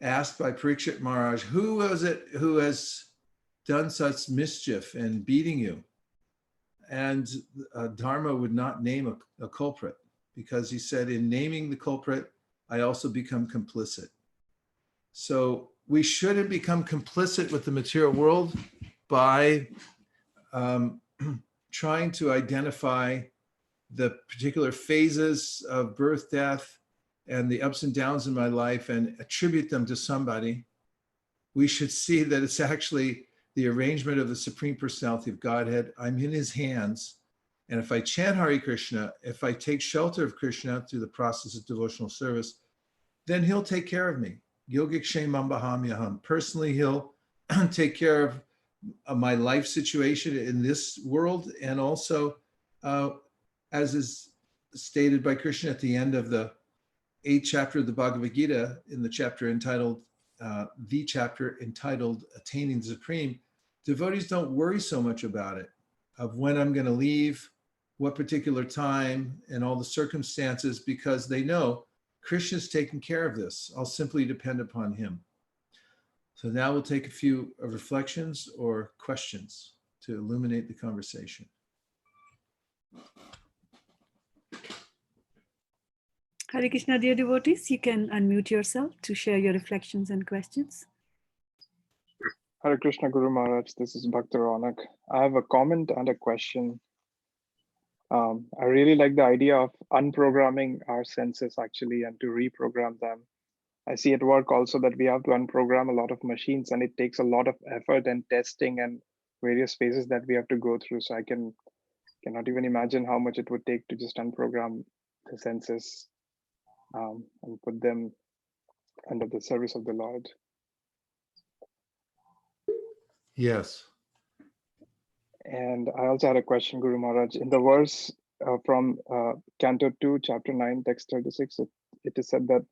asked by Parikshit Maharaj, who was it who has done such mischief and beating you. And Dharma would not name a culprit, because he said, in naming the culprit, I also become complicit. So we shouldn't become complicit with the material world by trying to identify the particular phases of birth, death, and the ups and downs in my life and attribute them to somebody. We should see that it's actually the arrangement of the Supreme Personality of Godhead. I'm in his hands. And if I chant Hare Krishna, if I take shelter of Krishna through the process of devotional service, then he'll take care of me. Yogic Shemam Bahamyaham. Personally, he'll take care of my life situation in this world, and also, as is stated by Krishna at the end of the 8th chapter of the Bhagavad Gita, in the chapter entitled, Attaining the Supreme, devotees don't worry so much about it, of when I'm going to leave, what particular time, and all the circumstances, because they know Krishna's taking care of this. I'll simply depend upon him. So now we'll take a few reflections or questions to illuminate the conversation. Hare Krishna, dear devotees, you can unmute yourself to share your reflections and questions. Hare Krishna Guru Maharaj, this is Bhakta Ronak. I have a comment and a question. I really like the idea of unprogramming our senses actually and to reprogram them. I see at work also that we have to unprogram a lot of machines, and it takes a lot of effort and testing and various phases that we have to go through. So I cannot even imagine how much it would take to just unprogram the senses and put them under the service of the Lord. Yes. And I also had a question, Guru Maharaj. In the verse from Canto 2, Chapter 9, Text 36, it is said that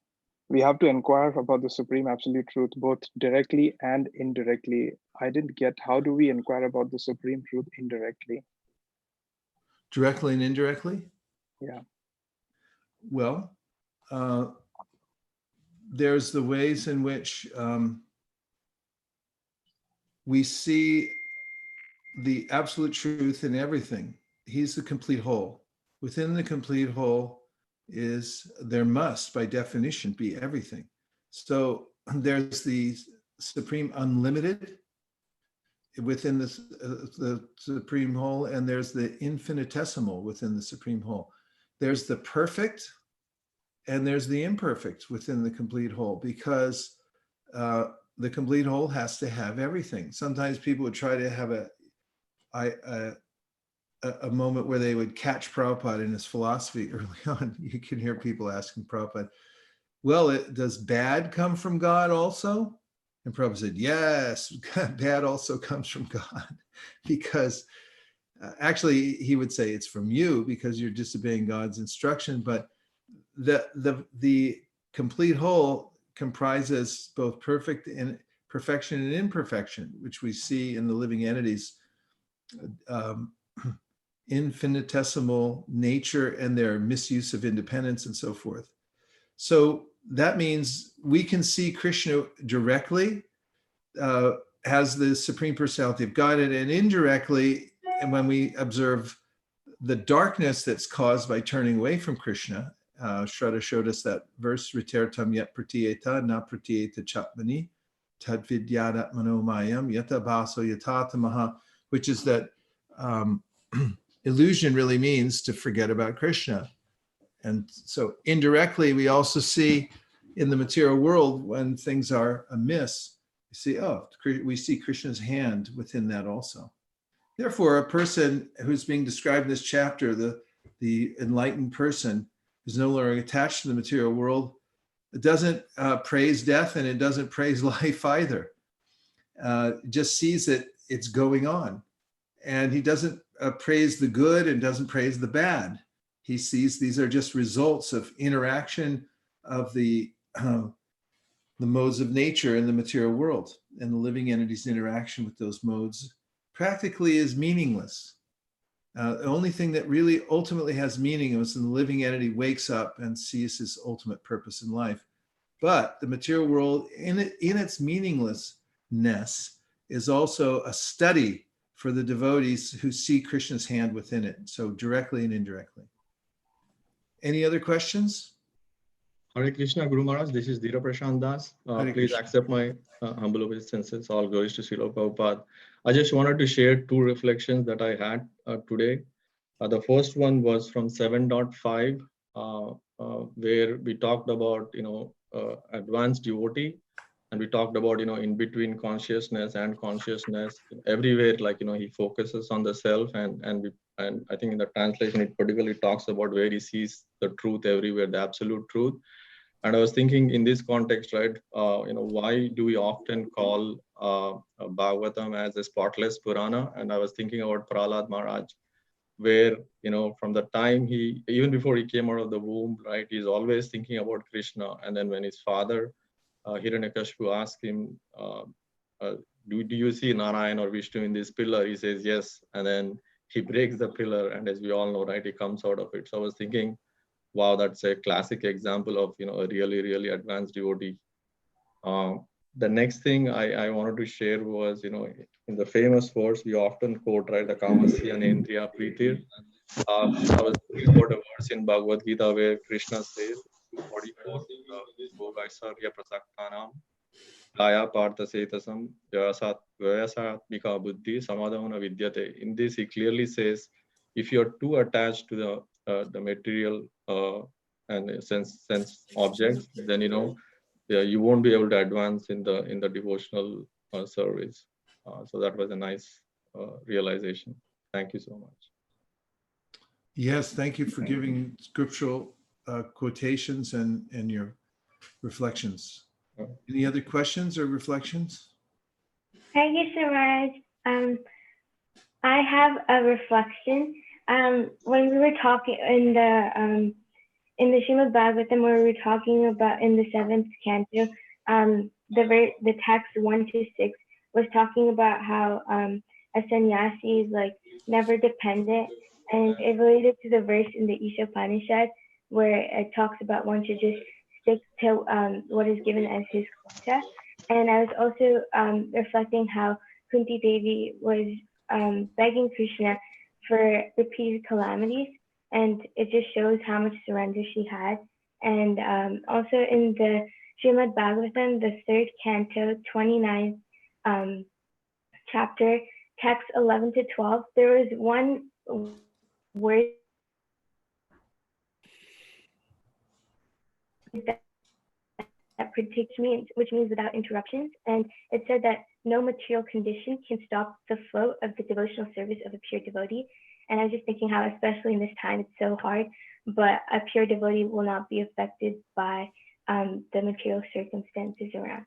we have to inquire about the Supreme Absolute Truth, both directly and indirectly. I didn't get, how do we inquire about the Supreme Truth indirectly? Directly and indirectly? Yeah. Well, there's the ways in which we see the absolute truth in everything. He's the complete whole. Within the complete whole there must, by definition, be everything. So there's the Supreme Unlimited within the Supreme Whole, and there's the infinitesimal within the Supreme Whole. There's the perfect, and there's the imperfect within the complete whole, because the complete whole has to have everything. Sometimes people would try to have a moment where they would catch Prabhupada in his philosophy early on. You can hear people asking Prabhupada, well, does bad come from God also? And Prabhupada said, yes, bad also comes from God, because actually he would say it's from you because you're disobeying God's instruction. But the complete whole comprises both perfection and imperfection, which we see in the living entities. Infinitesimal nature and their misuse of independence and so forth. So that means we can see Krishna directly as the Supreme Personality of Godhead, and indirectly, and when we observe the darkness that's caused by turning away from Krishna. Shraddha showed us that verse, Ritertam yat pratiyeta na pratiyeta chapmani tad vidyadat manomayam yata baso yatatamaha, which is that illusion really means to forget about Krishna. And so indirectly, we also see in the material world when things are amiss, we see Krishna's hand within that also. Therefore, a person who's being described in this chapter, the enlightened person who's no longer attached to the material world, it doesn't praise death, and it doesn't praise life either. It just sees that it's going on. And he doesn't praise the good and doesn't praise the bad. He sees these are just results of interaction of the modes of nature in the material world, and the living entity's interaction with those modes practically is meaningless. The only thing that really ultimately has meaning is when the living entity wakes up and sees his ultimate purpose in life. But the material world, in its meaninglessness, is also a study for the devotees who see Krishna's hand within it, so directly and indirectly. Any other questions? Hare Krishna, Guru Maharaj, this is Dhira Prashant Das. Hare Please Krishna. accept my humble obeisances. All glories to Srila Prabhupada. I just wanted to share two reflections that I had today. The first one was from 7.5, where we talked about, advanced devotee, and we talked about, in between consciousness and consciousness, everywhere, like, he focuses on the self, and I think in the translation, it particularly talks about where he sees the truth everywhere, the absolute truth. And I was thinking in this context, right, why do we often call Bhagavatam as a spotless Purana? And I was thinking about Prahlad Maharaj, where, from the time even before he came out of the womb, right, he's always thinking about Krishna. And then when his father, Hiranyakashipu, asked him, do you see Narayan or Vishnu in this pillar? He says, yes. And then he breaks the pillar. And as we all know, right, he comes out of it. So I was thinking, wow, that's a classic example of, a really, really advanced devotee. The next thing I wanted to share was, in the famous verse we often quote, right, the Kamasya Nendriya Pritir. I was thinking about a verse in Bhagavad Gita where Krishna says, 244, Vaisesika Prasaktanam, Kaya Partha Setasam, Vyasatmika Buddhi, Samadhavana Vidyate. In this, he clearly says, if you're too attached to the material and sense objects, then you won't be able to advance in the devotional service. So that was a nice realization. Thank you so much. Yes, thank you for giving scriptural quotations and your reflections. Any other questions or reflections? Hare Krishna Maharaj. I have a reflection. When we were talking in the Srimad Bhagavatam, where we were talking about in the 7th canto, the text 1 to 6 was talking about how a sannyasi is like never dependent, and it related to the verse in the Isha Upanishad where it talks about one should just stick to what is given as his quota. And I was also reflecting how Kunti Devi was begging Krishna for repeated calamities, and it just shows how much surrender she had. And also in the Srimad Bhagavatam, the 3rd canto, 29th chapter, text 11 to 12, there was one word that predicts me, which means without interruptions. And it said that no material condition can stop the flow of the devotional service of a pure devotee. And I was just thinking how, especially in this time, it's so hard, but a pure devotee will not be affected by the material circumstances around.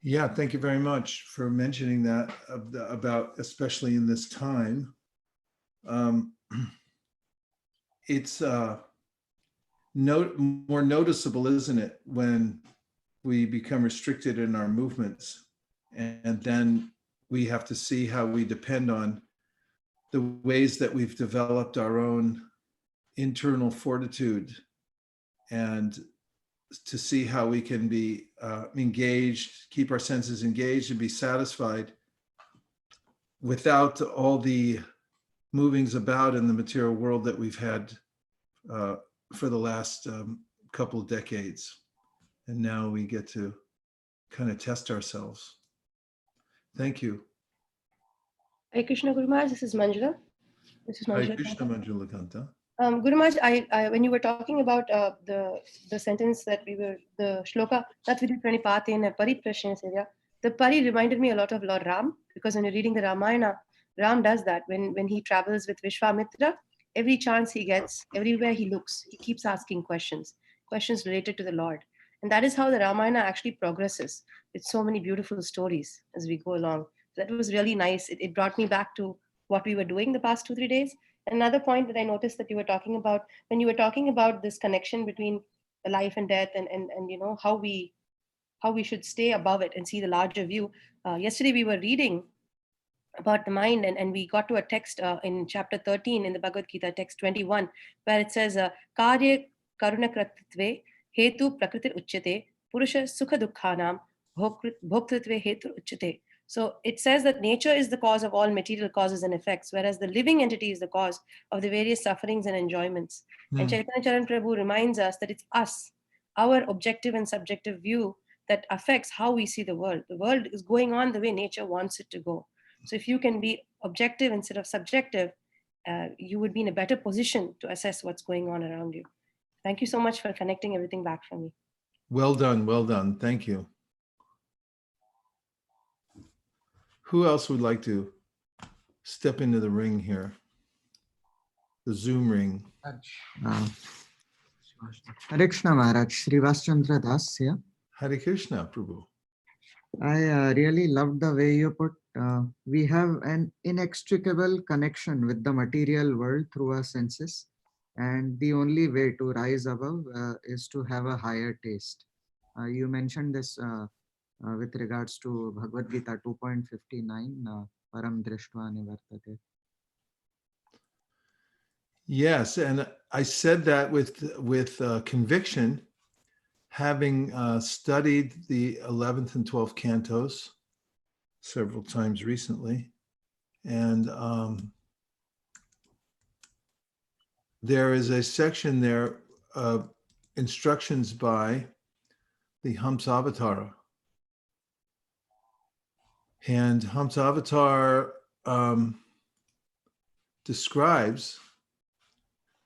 Yeah, thank you very much for mentioning that about, especially in this time. It's more noticeable, isn't it, when we become restricted in our movements, and then we have to see how we depend on the ways that we've developed our own internal fortitude, and to see how we can be engaged, keep our senses engaged and be satisfied without all the movings about in the material world that we've had for the last couple of decades. And now we get to kind of test ourselves. Thank you. Hare Krishna Guru Maharaj, this is Manjula. Hare Krishna Manjula Kanta. Guru Maharaj, when you were talking about the sentence that the shloka, Tatvidhi Pranipatena Pariprashena Sevya, the Pari reminded me a lot of Lord Ram, because when you're reading the Ramayana, Ram does that. When he travels with Vishwamitra, every chance he gets, everywhere he looks, he keeps asking questions related to the Lord. And that is how the Ramayana actually progresses, with so many beautiful stories as we go along. That was really nice. It brought me back to what we were doing the past 2-3 days. Another point that I noticed that you were talking about, when you were talking about this connection between life and death, and how we should stay above it and see the larger view. Yesterday we were reading about the mind, and we got to a text in chapter 13 in the Bhagavad Gita, text 21, where it says, Karya karunakratitve hetu prakritir uchyate purusha sukha dukkhanam bhoktritve hetu uchyate. So it says that nature is the cause of all material causes and effects, whereas the living entity is the cause of the various sufferings and enjoyments. And Chaitanya Charan Prabhu reminds us that it's us, our objective and subjective view, that affects how we see the world. The world is going on the way nature wants it to go. So if you can be objective instead of subjective, you would be in a better position to assess what's going on around you. Thank you so much for connecting everything back for me. Well done, well done. Thank you. Who else would like to step into the ring here? The Zoom ring. Hare Krishna Maharaj, Srivas Chandra Das here. Hare Krishna, Prabhu. I really loved the way you put, we have an inextricable connection with the material world through our senses. And the only way to rise above is to have a higher taste. You mentioned this with regards to Bhagavad Gita 2.59, Param Drishtva Nivartate. Yes, and I said that with conviction, having studied the 11th and 12th cantos several times recently. And there is a section there of instructions by the Hamsavatara. And Hamsavatar describes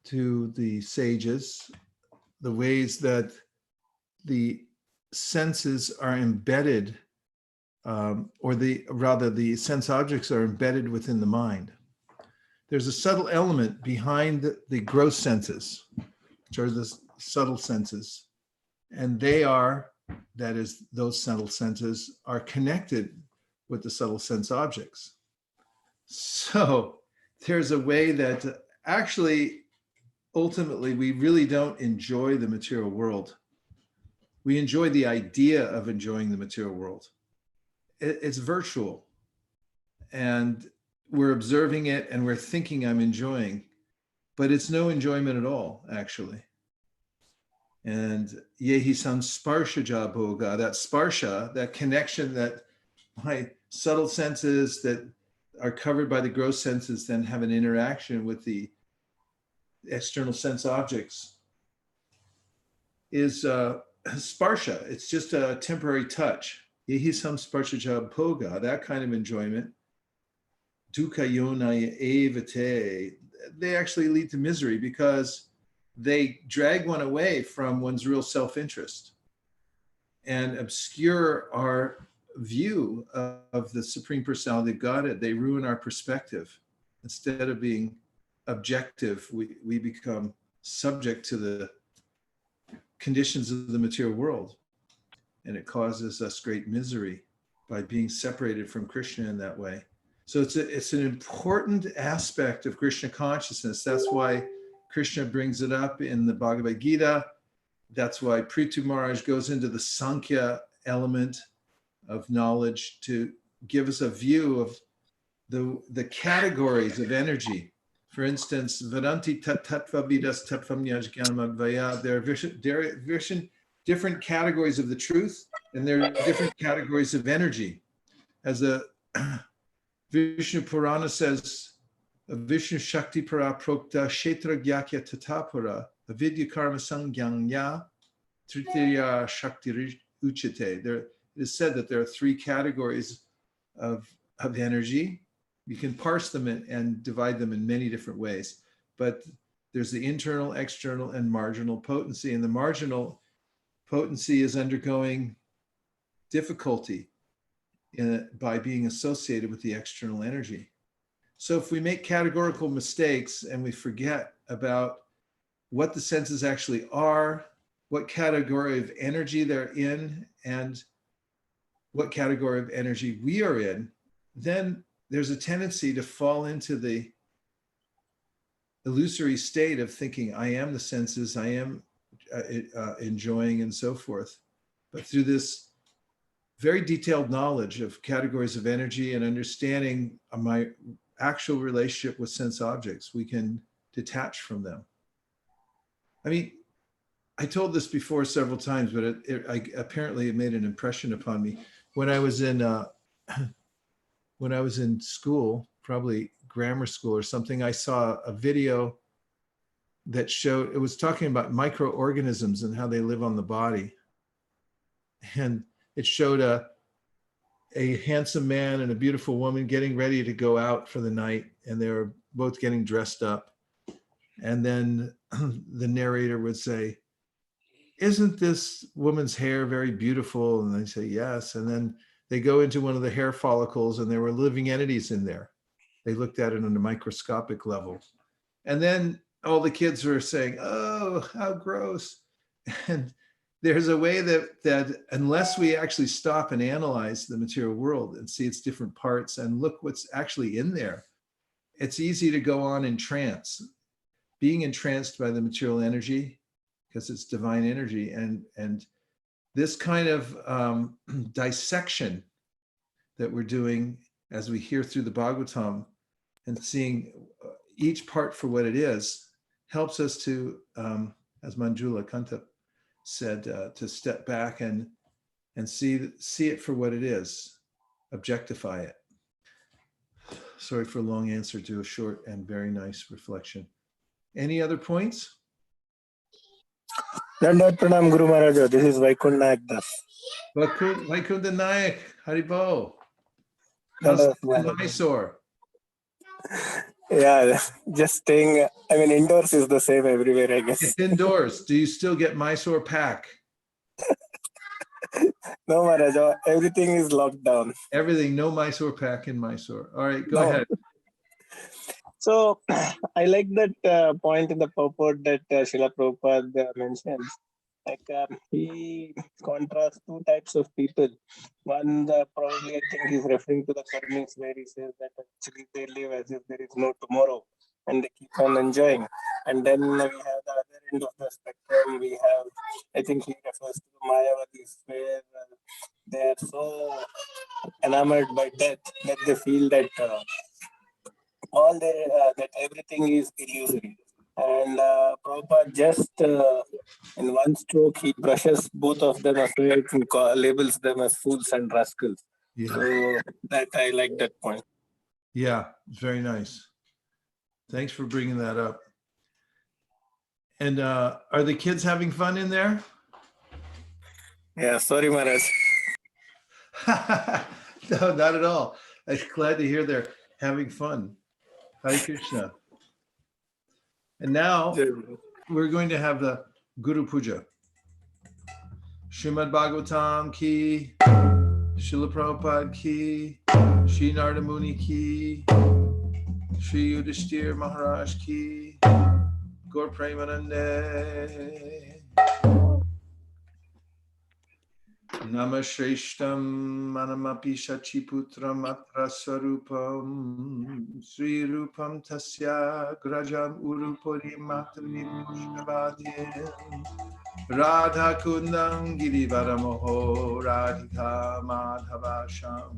to the sages the ways that the senses are embedded, or the sense objects are embedded within the mind. There's a subtle element behind the gross senses, which are the subtle senses. And that is, those subtle senses are connected with the subtle sense objects. So there's a way that actually, ultimately, we really don't enjoy the material world. We enjoy the idea of enjoying the material world. It's virtual. And we're observing it and we're thinking I'm enjoying, but it's no enjoyment at all, actually. And yehi samsparshaja bhoga, that sparsha, that connection that my subtle senses that are covered by the gross senses then have an interaction with the external sense objects is sparsha. It's just a temporary touch. Yehi samsparshaja bhoga, that kind of enjoyment. Dukkha yonaya evate, they actually lead to misery because they drag one away from one's real self-interest and obscure our view of the Supreme Personality of Godhead. They ruin our perspective. Instead of being objective, we become subject to the conditions of the material world. And it causes us great misery by being separated from Krishna in that way. So it's an important aspect of Krishna consciousness. That's why Krishna brings it up in the Bhagavad Gita. That's why Prithu Maharaj goes into the Sankhya element of knowledge to give us a view of the categories of energy. For instance, Vedanti tattva vidas tattvam yajnanamadvaya. There are different categories of the truth, and there are different categories of energy. As the Vishnu Purana says, Vishnu Shakti Para Prokta Kshetra Gyakya Tatapura Avidya Karma Sangyanya Tritiya Shakti Uchate. There it is said that there are three categories of energy. You can parse them and divide them in many different ways, but there's the internal, external, and marginal potency. And the marginal potency is undergoing difficulty by being associated with the external energy. So if we make categorical mistakes and we forget about what the senses actually are, what category of energy they're in, and what category of energy we are in, then there's a tendency to fall into the illusory state of thinking, I am the senses, I am enjoying, and so forth. But through this very detailed knowledge of categories of energy and understanding my actual relationship with sense objects, we can detach from them. I mean, I told this before several times, but apparently it made an impression upon me. When I was in school, probably grammar school or something, I saw a video that showed, it was talking about microorganisms and how they live on the body. And it showed a handsome man and a beautiful woman getting ready to go out for the night, and they were both getting dressed up. And then the narrator would say, "Isn't this woman's hair very beautiful?" And they say, "Yes." And then they go into one of the hair follicles, and there were living entities in there. They looked at it on a microscopic level. And then all the kids were saying, "Oh, how gross." And there's a way that unless we actually stop and analyze the material world and see its different parts and look what's actually in there, it's easy to go on in trance, being entranced by the material energy, because it's divine energy. And this kind of dissection that we're doing as we hear through the Bhagavatam and seeing each part for what it is helps us to, as Manjula Kanta said, to step back and see it for what it is, objectify it. Sorry for a long answer to a short and very nice reflection. Any other points? Dandavat Pranam Guru Maharaj. This is Vaikund Nayak Das. Vaikunda Nayak, Haribo. How's it in Mysore? Yeah, just staying. I mean, indoors is the same everywhere, I guess. It's indoors. Do you still get Mysore pack? No, Maharaj. Everything is locked down. Everything, no Mysore pack in Mysore. All right, go ahead. So, I like that point in the purport that Srila Prabhupada mentions. Like he contrasts two types of people. One, probably I think he's referring to the karmics, where he says that actually they live as if there is no tomorrow and they keep on enjoying. And then we have the other end of the spectrum. We have, I think he refers to the Mayavadis, where they are so enamored by death that they feel that that everything is illusory. And Prabhupada just in one stroke, he brushes both of them aside and labels them as fools and rascals. Yeah. So that I like that point. Yeah, very nice. Thanks for bringing that up. And are the kids having fun in there? Yeah, sorry, Maharaj. No, not at all. I'm glad to hear they're having fun. Hare Krishna. And now we're going to have the Guru Puja. Srimad Bhagavatam ki, Srila Prabhupada ki, Sri Narada Muni ki, Sri Yudhishthir Maharaj ki, Gaur Premanande. Namashreshtam manamapi shachiputram atra sarupam Sri Rupam tasya grajam urupori matri pushnavadhyam Radha kundam girivaramoho radhika madhavasham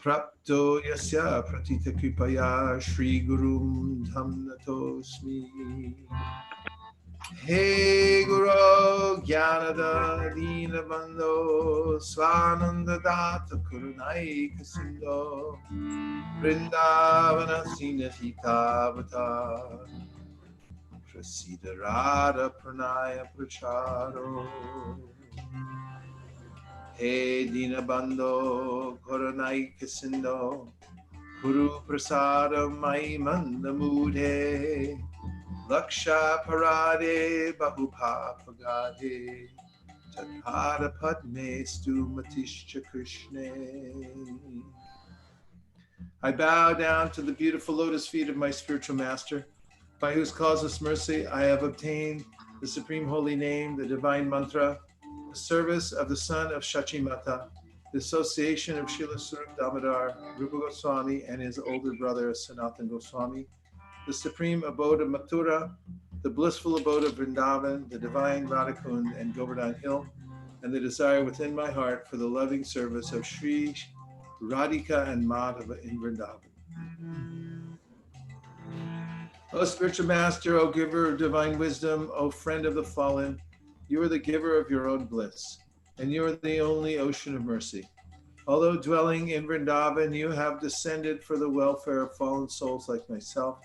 Prapto yasya pratita kripaya Shri Gurum dham natosmi. Hey Guru Gyanada Dina Bando Swananda Data Kurunai Kasindo Vrindavana Sinatita Vata Prasida Radha Pranaya Pracharo Hey Dina Bando Kurunai Kasindo Guru Prasada Mai Mandamudhe Laksha Parade Bahupapagade Tathara Padme Stu Matishcha Krishne. I bow down to the beautiful lotus feet of my spiritual master, by whose causeless mercy I have obtained the supreme holy name, the divine mantra, the service of the son of Shachimata, the association of Srila Sarup Damodar, Rupa Goswami, and his older brother Sanatan Goswami, the supreme abode of Mathura, the blissful abode of Vrindavan, the divine Radhakund and Govardhan Hill, and the desire within my heart for the loving service of Sri Radhika and Madhava in Vrindavan. O spiritual master, O giver of divine wisdom, O friend of the fallen, You are the giver of your own bliss, and you are the only ocean of mercy. Although dwelling in Vrindavan, you have descended for the welfare of fallen souls like myself,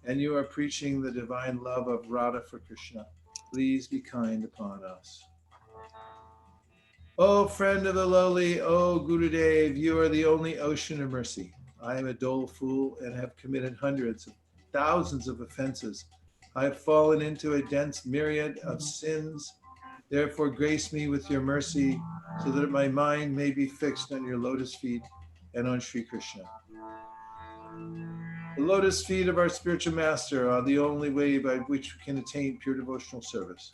and you are preaching the divine love of Radha for Krishna. Please be kind upon us. O friend of the lowly, O Gurudev, you are the only ocean of mercy. I am a dull fool and have committed hundreds of thousands of offenses. I have fallen into a dense myriad of sins. Therefore, grace me with your mercy so that my mind may be fixed on your lotus feet and on Sri Krishna. The lotus feet of our spiritual master are the only way by which we can attain pure devotional service.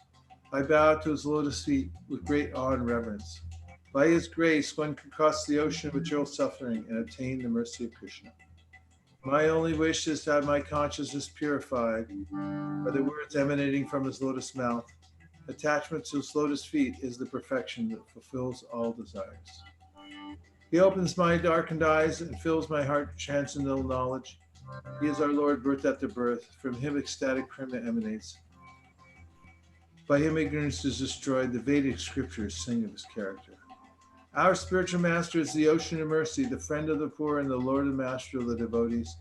I bow to his lotus feet with great awe and reverence. By his grace, one can cross the ocean of material suffering and obtain the mercy of Krishna. My only wish is to have my consciousness purified by the words emanating from his lotus mouth. Attachment to his lotus feet is the perfection that fulfills all desires. He opens my darkened eyes and fills my heart with transcendental knowledge. He is our Lord, birth after birth. From him ecstatic prema emanates. By him ignorance is destroyed. The Vedic scriptures sing of his character. Our spiritual master is the ocean of mercy, the friend of the poor and the Lord and master of the devotees.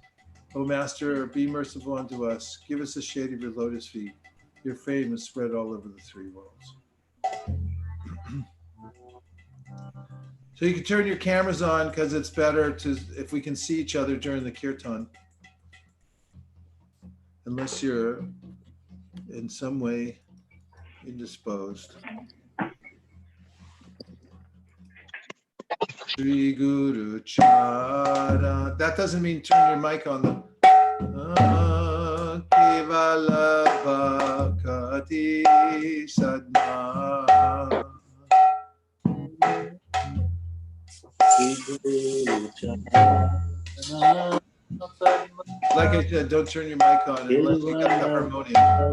O Master, be merciful unto us. Give us the shade of your lotus feet. Your fame is spread all over the three worlds. So you can turn your cameras on because it's better to if we can see each other during the kirtan. Unless you're in some way indisposed. Shri Guru Chara. That doesn't mean turn your mic on them. Kevala Bhakati Sadna. Like I said, don't turn your mic on unless you got the harmonium.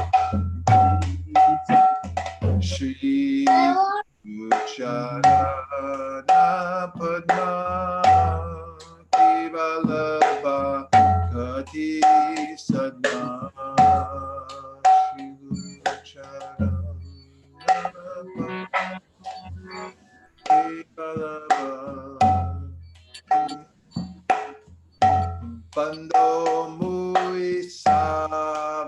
Shri Ucharana Padma Kevala Bhakati Sadna. Shri Ucharana Kevala Bando Mui Savadhanam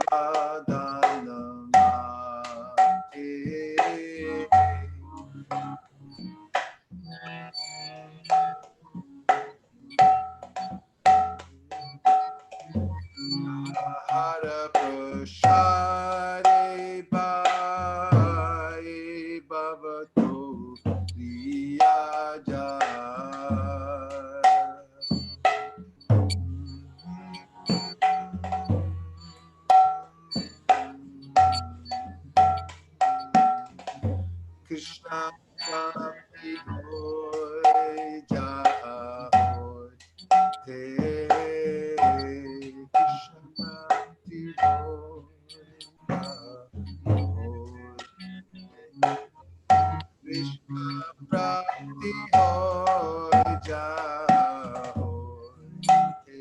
Hara Prashare Bhai Bhavato Priyaja. Krishna Bhakti Hoy Jahoy Te Krishna Bhakti Hoy Jahoy Krishna Bhakti Hoy Jahoy Te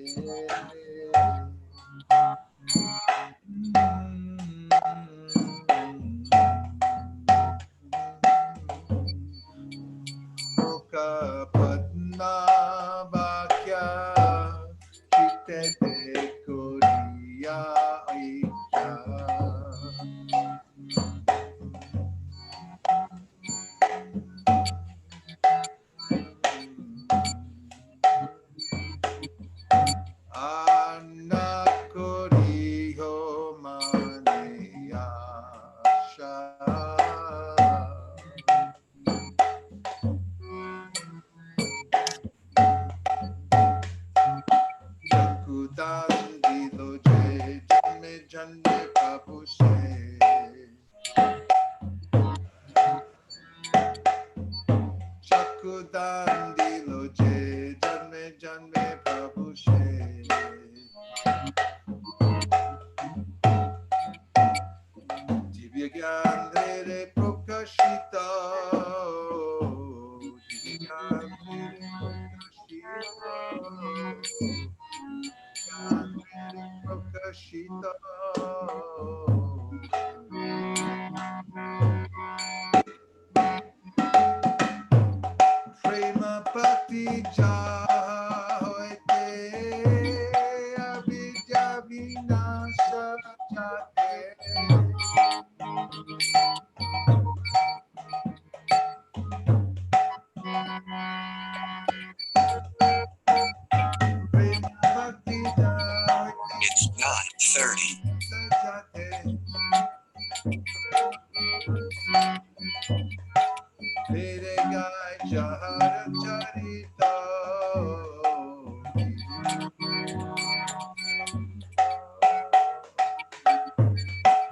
Padma Vakya Chitete Koriya Ikya. Anna Koriho Maneyasha. Dilo je janme janme Prabhu se. Chakudan dilo je janme janme Prabhu se. Divya gyan dhere prokashita. Divya gyan dhere prokashita. Prokashita. It's 9:30.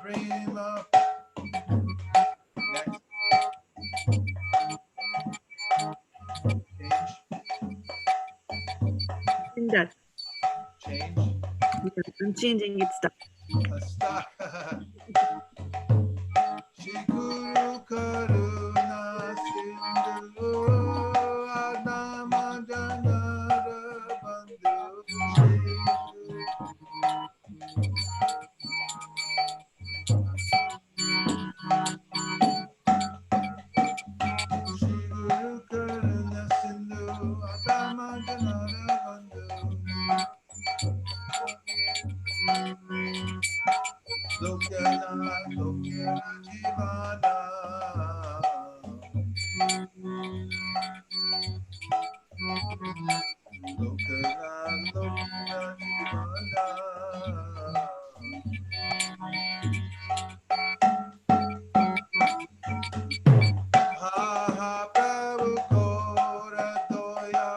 Prima. Next. In that. Change. Yeah, I'm changing it stuff. Stop. Shiguru Karuna Sindhu Adama Janara Bandhu Shiguru Karuna Sindhu Adama Janara Bandhu Lokyana Lokyana Jivana Lokyana Lokyana Jivana Ha Prabhu Kora Doya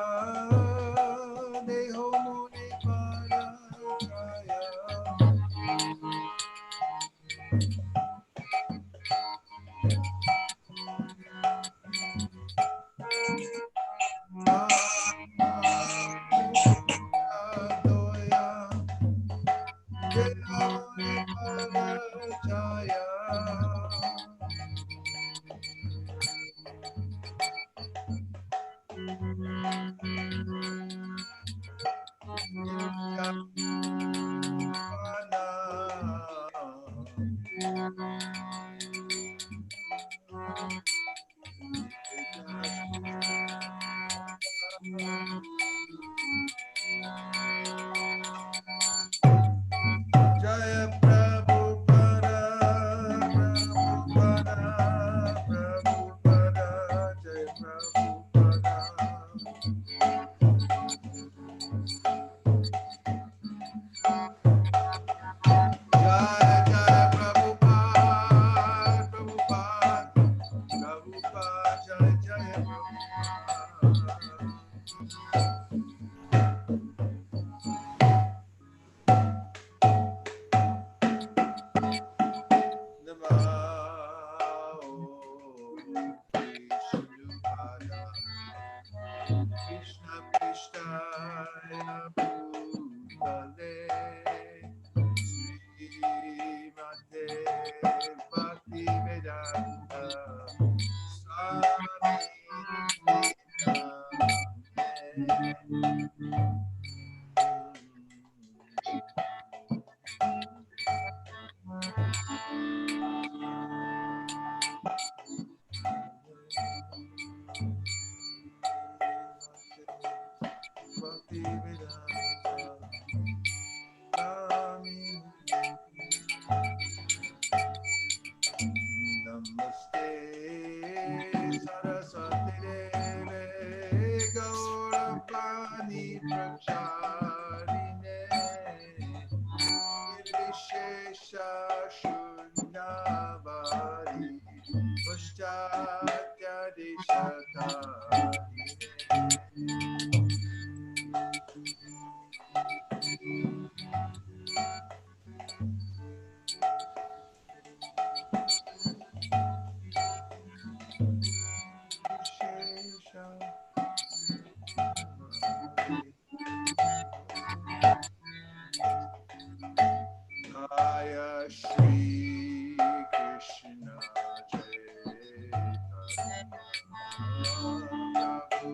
Deho Muni Para Jaya Jaya Prabhupada, Prabhupada, Prabhupada, Jaya Prabhupada. Jaya Jaya Prabhupada, Prabhupada, Prabhupada, Jaya Jaya Prabhupada. Krishna Krishna Bhutale Srimate Bhakti Vedanta Swami Bhakti Vedanta Swami Namaste Saraswati Deve Gauravani Pracharine Nirvishesha Shunyavadi Paschatya Jaya Shri Krishna Chaitanya Prabhu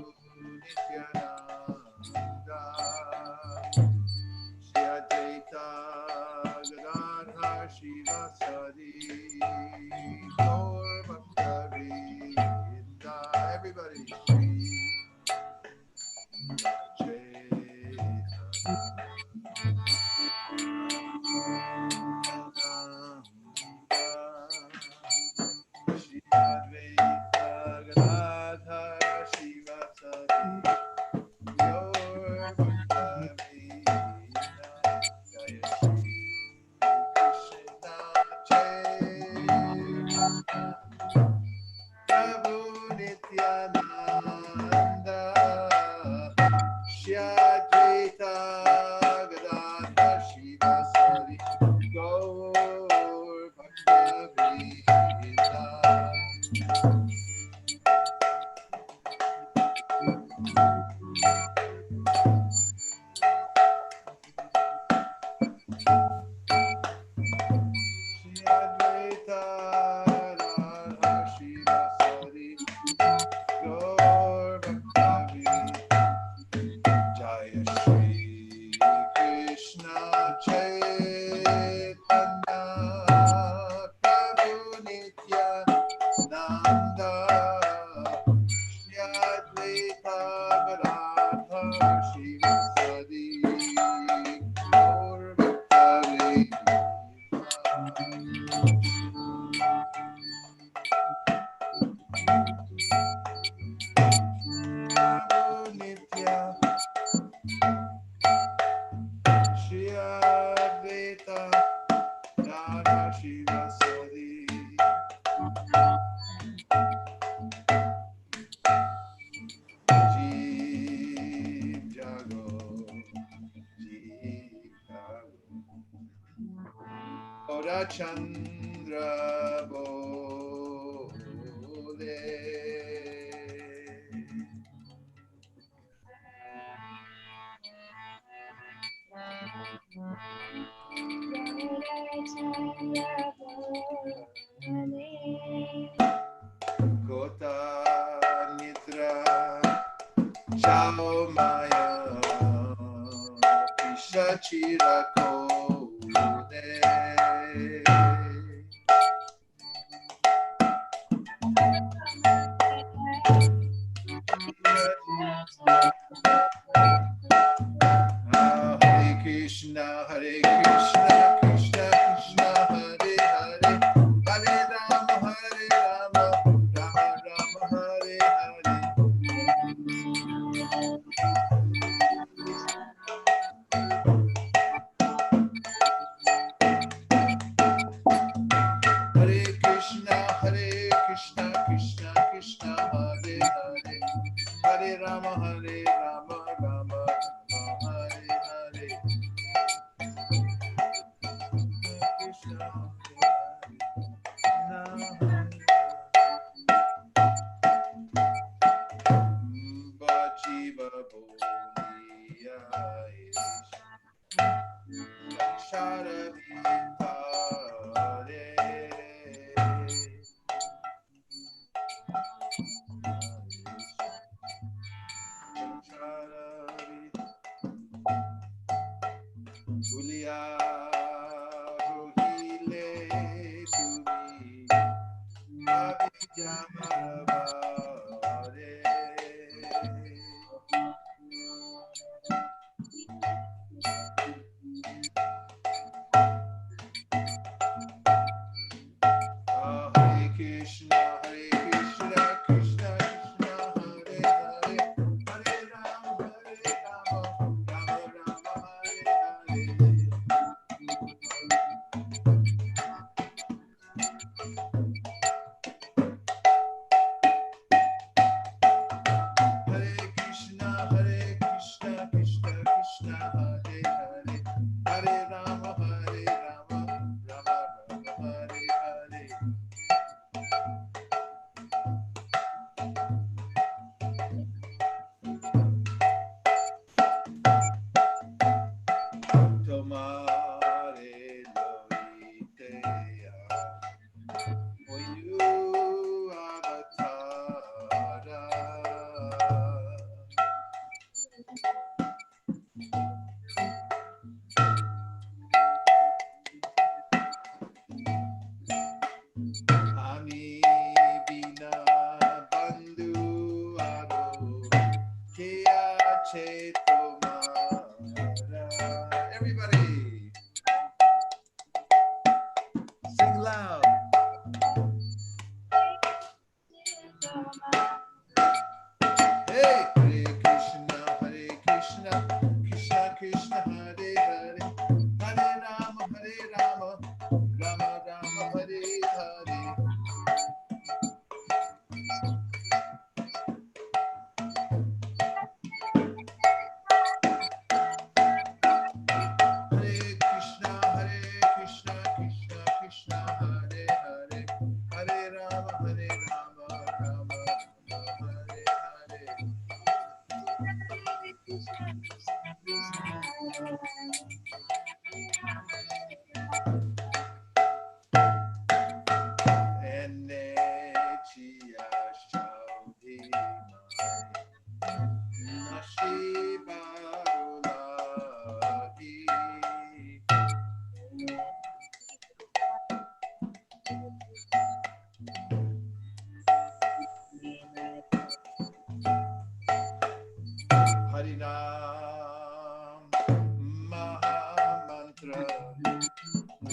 Nityananda Shri Advaita Gadadhar Shivasadi Gaur Bhakta-vrinda. Everybody Shri Chaitanya Gaur Bhakta-vrinda. Shri Advaita Radha Shivasari Gaur Bhakta-vrinda. Jaya Shri Krishna Chaitanya Prabhu Nityananda Shri Advaita Gadadhar Shivasadi Gaur Bhakta-vrinda. Prabhu Nitya Shri Advaita Radha Shivasadi Jeev Jago Jeev Jago Gaura Chandra Bole Kota Nidra Chao Maya Pishachira Kode Hare Krishna, Krishna Krishna, Hare Hare, Hare Rama, Rama Rama, Hare Hare. Hare Krishna, Krishna Krishna, Hare Hare, Hare Rama, Rama Rama, Hare Hare. Krishna, Bajiva Boliya Sharavitare Bulia Rohile Tumi Abhijamarabare Hare Krishna, Krishna Krishna, Hare Hare, Hare Rama, Rama Rama, Hare Hare. Hare Krishna, Krishna Krishna, Hare Hare, Hare Rama, Rama Rama, Hare Hare. Tomare loiteya, oinu avatara. Ami bina bandhu aro, kya chetomara. Everybody, sing loud. Hey, Hare Krishna, Krishna Krishna, Hare Hare, Hare Rama, Rama Rama, Hare Hare. Hare Krishna,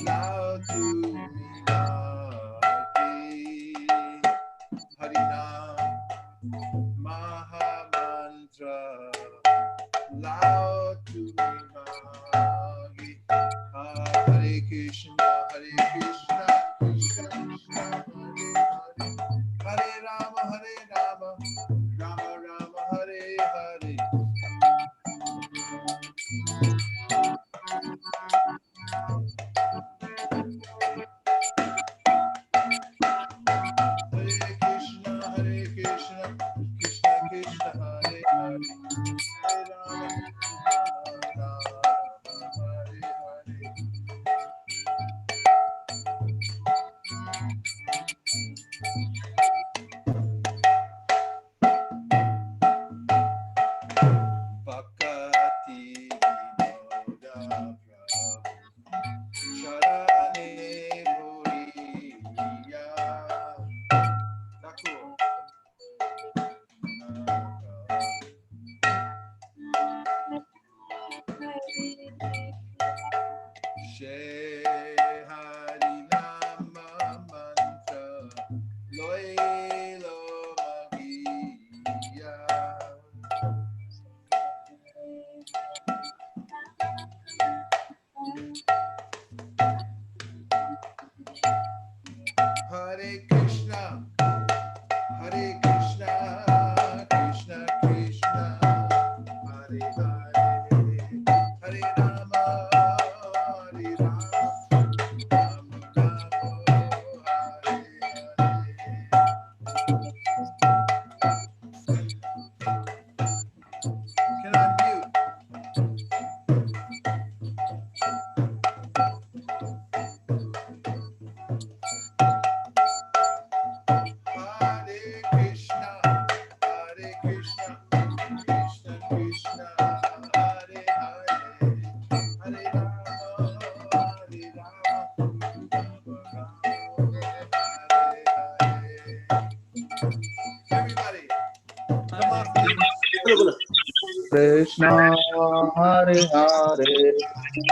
lao tu mimagi, Harinam Mahamantra, lao tu mimagi. Hare Krishna, Krishna Krishna, Hare Rama, Rama Rama, Hare Hare. Hare Krishna, Krishna Krishna, Hare Hare, Hare Rama, Rama Rama, Hare Hare. Bhakti Vinoda Prabhu Charane Bhuriya Thakur Shri Hari Nama Mantra Loilo Magiya Hare Krishna, Krishna Krishna, Hare Hare, Hare Rama, Rama Rama, Hare Hare. Can I mute? Hare Krishna, Krishna Krishna, Hare Hare, Hare Rama, Rama Rama, Hare Hare. Everybody, come on, please. Krishna Hare Hare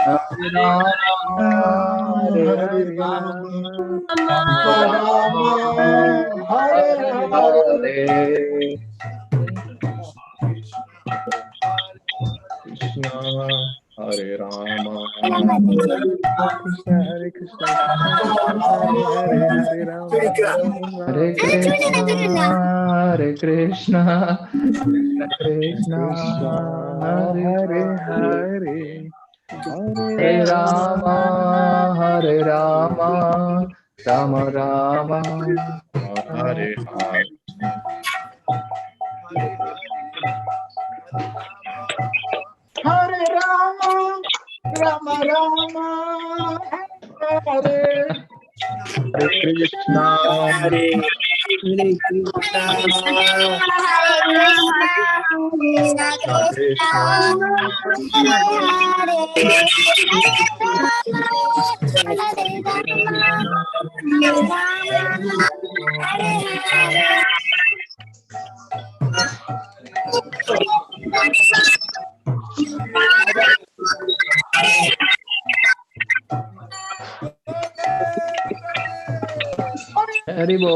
Hare Rama Hare Hare Rama Rama Rama, Hare Hare Hare. Hare Krishna Hare Rama. Hare Krishna, Krishna Krishna, Hare Hare, Hare Rama, Rama Hare Krishna Hare Krishna Krishna Krishna Krishna, Hare Hare Hare Hare, Hare Hare Rama, Rama Hare Rama Rama Rama Hare Hare. Hare Rama, Rama Rama, Hare Hare Krishna Hare. Krishna Krishna Haribo.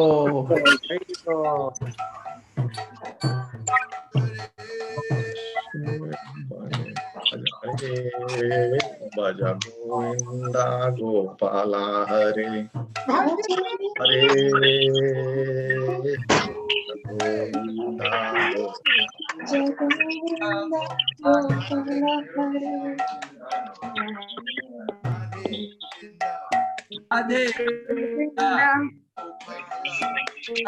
Bhaja Govinda Gopala Hare Hare Govinda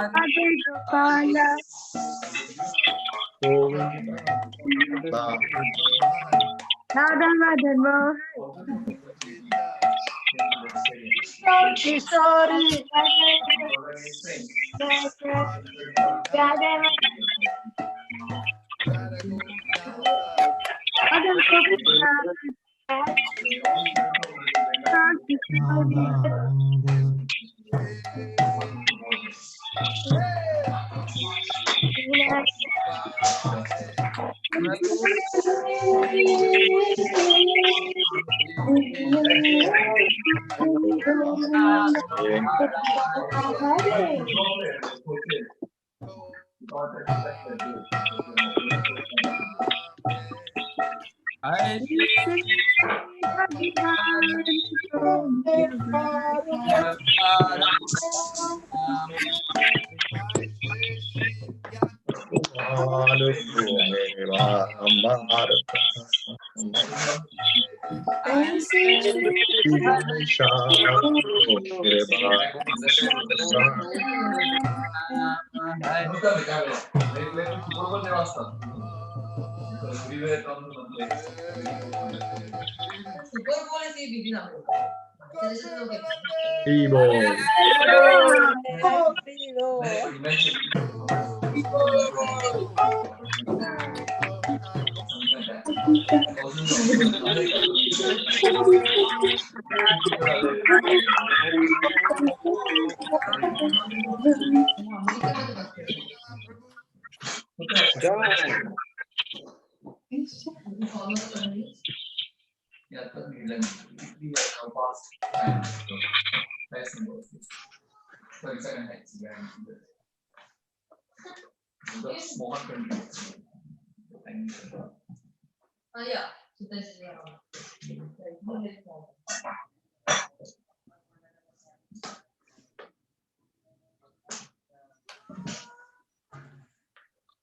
Adhe Gopala Govinda Radha Madan Mohan Kishori, Radha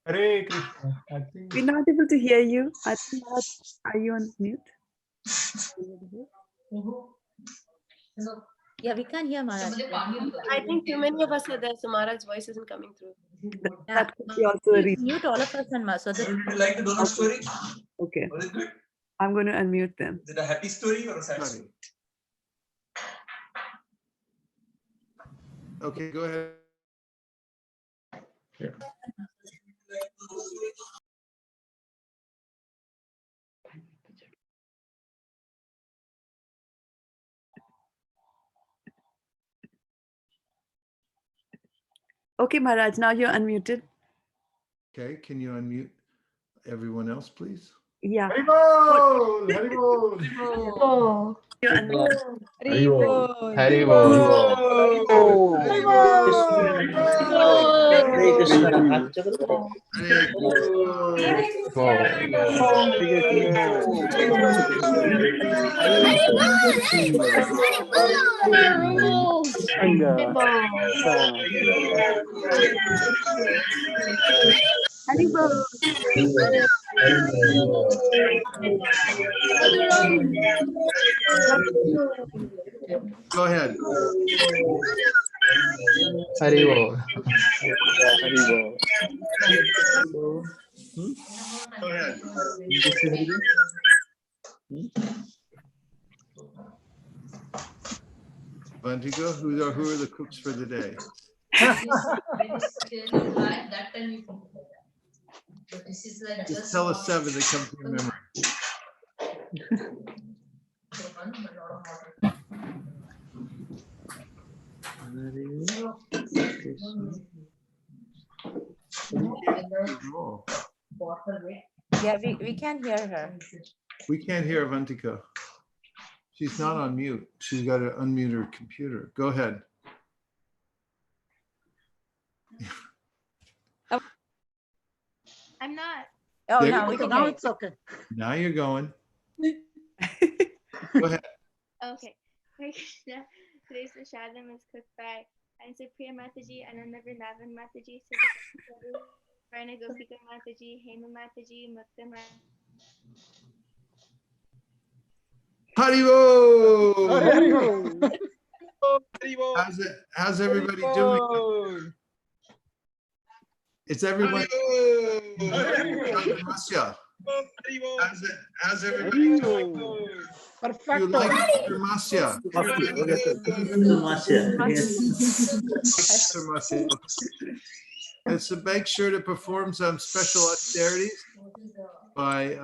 Hare Krishna. I think We're not able to hear you. I think Maharaj, are you on mute? Yeah, we can't hear Maharaj. I think too many of us are there, so Maharaj's voice isn't coming through. That could be also a reason. Mute all of us and so that. Would you like the donut story? Okay. Was it good? I'm going to unmute them. Is it a happy story or a sad story? Okay, go ahead. Okay, Maharaj, now you're unmuted. Okay, can you unmute everyone else, please? Yeah. Haribol! Haribol! You're unmuted. Haribol. Hare Krishna. Go ahead. Haribol. Go ahead. Vantika, who are the cooks for the day? Just tell us 7 that come to your memory. Yeah, we can't hear her. We can't hear Vantika. She's not on mute. She's got to unmute her computer. Go ahead. I'm not. Oh, There now you go. now it's okay. Now you're going. Go ahead. Okay. Hare Krishna. Today's Prashadam is cooked by Supriya Mataji, Ananda Vrindavan Mataji, Siddha Varna Gopika Mataji, Hema Mataji, Mukta Haribol! How's everybody doing? It's everyone. How's everybody doing? You like Mr. Masya? Mr. Masya. And so make sure to perform some special austerities by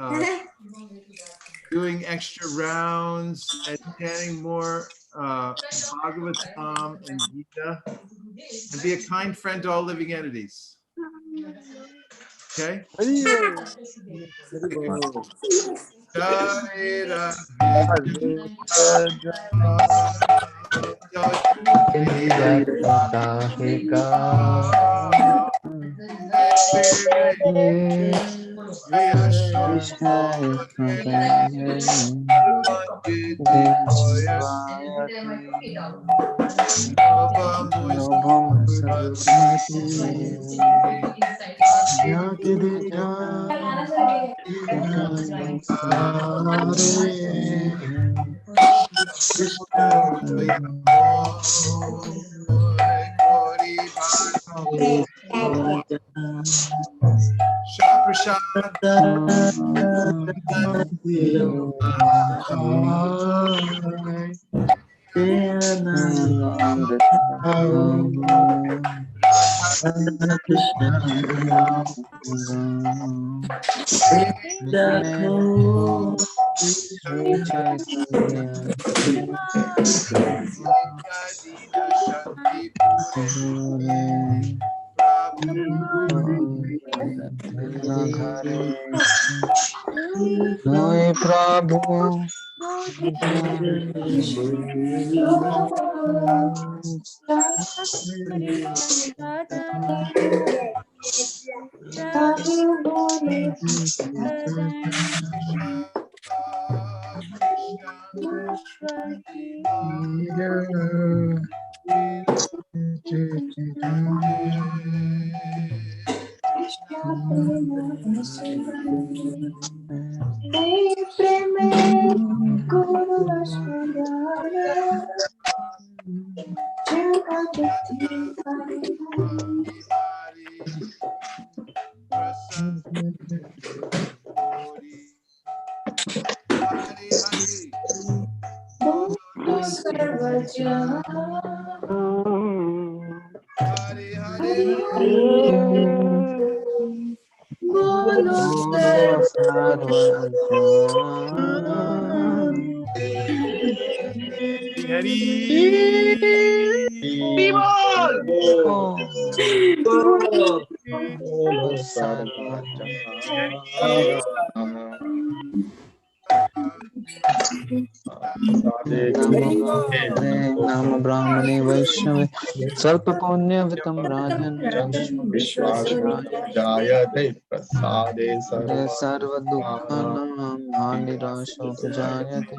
doing extra rounds and chanting more Bhagavatam and Gita, and be a kind friend to all living entities. Okay? नाम ब्राह्मणे वैष्णवे स्वल्प पुण्यवितं राजन् जायते प्रसादे सर्वदुःखानां हानिराशोपजायते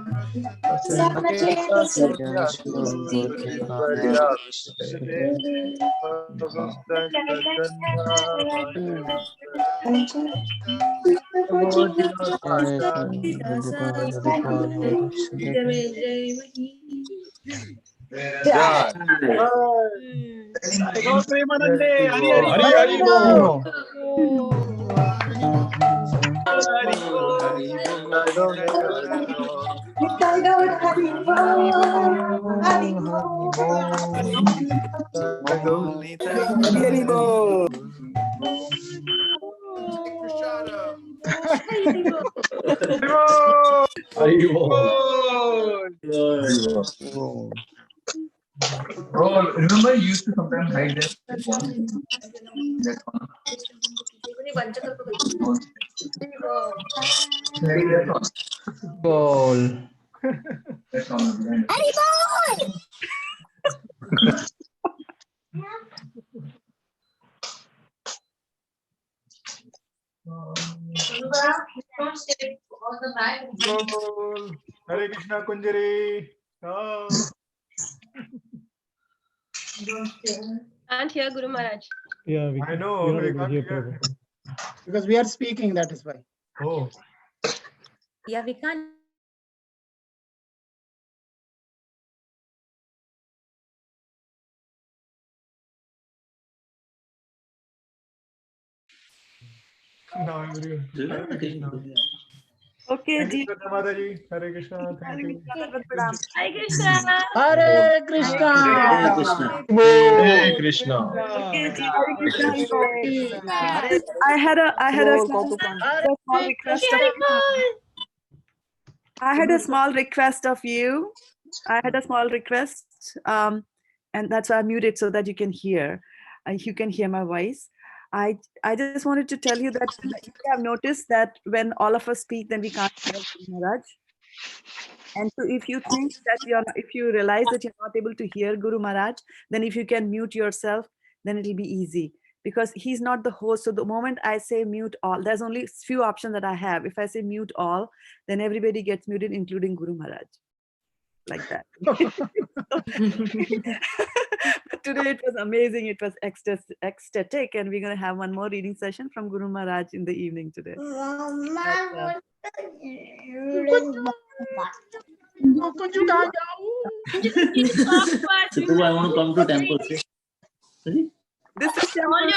Oh, remember you used to sometimes hide there? That one. Like that one. Ball. That one. Hare Krishna Kunjari. Can't hear Guru Maharaj. Yeah, I know. We can't hear. Because we are speaking, that is why. Oh. Yeah, we can't. Now everyone. Hare Krishna. Okay, Thank ji. you, Mataji. Hare Krishna. Thank you. Hare Krishna. Hare Krishna. Hare Krishna. Okay, ji. Hare Krishna. I had a small request of I had a small request of you. I had a small request, and that's why I muted so that you can hear. You can hear my voice. I just wanted to tell you that you have noticed that when all of us speak, then we can't hear Guru Maharaj. And so if you think that if you realize that you're not able to hear Guru Maharaj, then if you can mute yourself, then it'll be easy, because he's not the host. So the moment I say mute all, there's only few options that I have. If I say mute all, then everybody gets muted, including Guru Maharaj. Like that. But today it was amazing. It was ecstatic, and we're going to have one more reading session from Guru Maharaj in the evening today. Super, I want to come to temple. This is temple.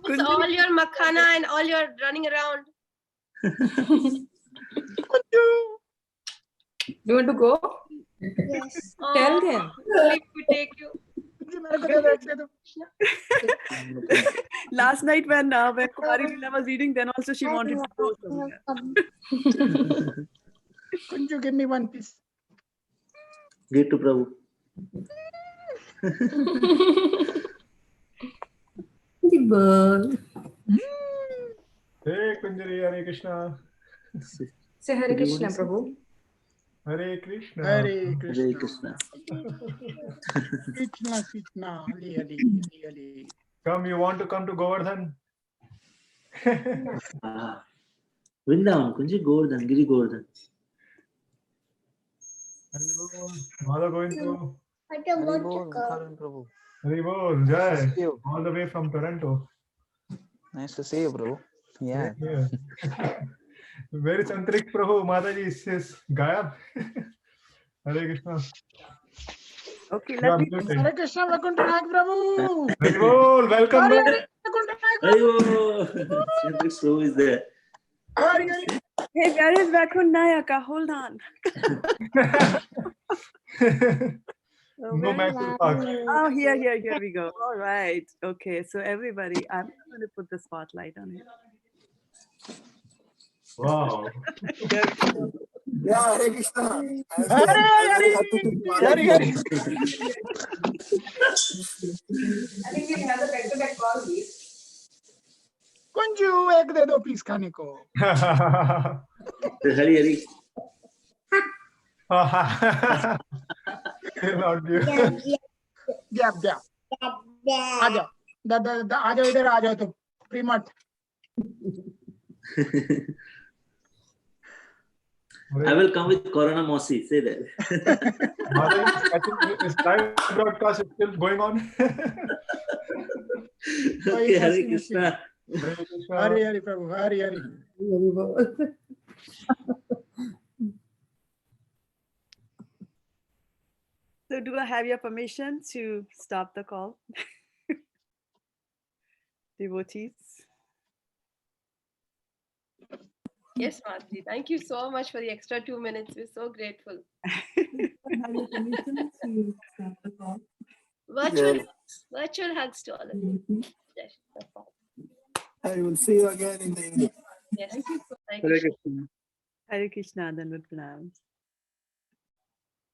It's all your makhana and all your running around. Do you want to go? Yes. Tell them. Only to take you. Last night when Kumari Leela was reading, then also she wanted to go somewhere. Couldn't you give me one piece? Give to Prabhu. The bird. Hey Kunjari, Hare Krishna. Say Hare Krishna, Prabhu. Hare Krishna. Hare Krishna. Hare Krishna. Krishna, Krishna, Hare Hare, Hare. Come, you want to come to Govardhan? Vrindavan, Kunji Govardhan, Giri Govardhan. Mala going to Prabhu. Haribol, Jai, Thank you. all the way from Toronto. Nice to see you, Prabhu. Yeah. Yeah. Where is Antrik Prabhu? Mataji says Gayab. Hare Krishna. Okay, Yeah, let me. muted. Hare Krishna, welcome to Nag Prabhu. Haribol, welcome Hare back. Hare, Haribol. Chandrik Prabhu is there. Hare Hare. Hey, where is Vaikunth Nayaka? Hold on. No Mysore Park. Oh, here we go. All right. Okay, so everybody, I'm going to put the spotlight on it. Wow. Yeah, Hare Krishna. Hare Hare. Hare Hare. I think we have a back-to-back call, please. Kunju एक दे दो piece खाने को. Hari Hari. गैप गैप. आ जाओ. आ जाओ इधर आ जाओ तो प्रीमट. I will come with Corona Mosi. Say that. Is live broadcast still going on? Okay, Hare Krishna. Hare Hare Prabhu. Hare Hare. So do I have your permission to stop the call? Devotees. Yes, Madhuri. Thank you so much for the extra 2 minutes. We're so grateful. Virtual hugs to all of you. Yes, no problem. I will see you again in the evening. Yes. Thank Hare you. Krishna. Hare Krishna, Dandavat Pranams.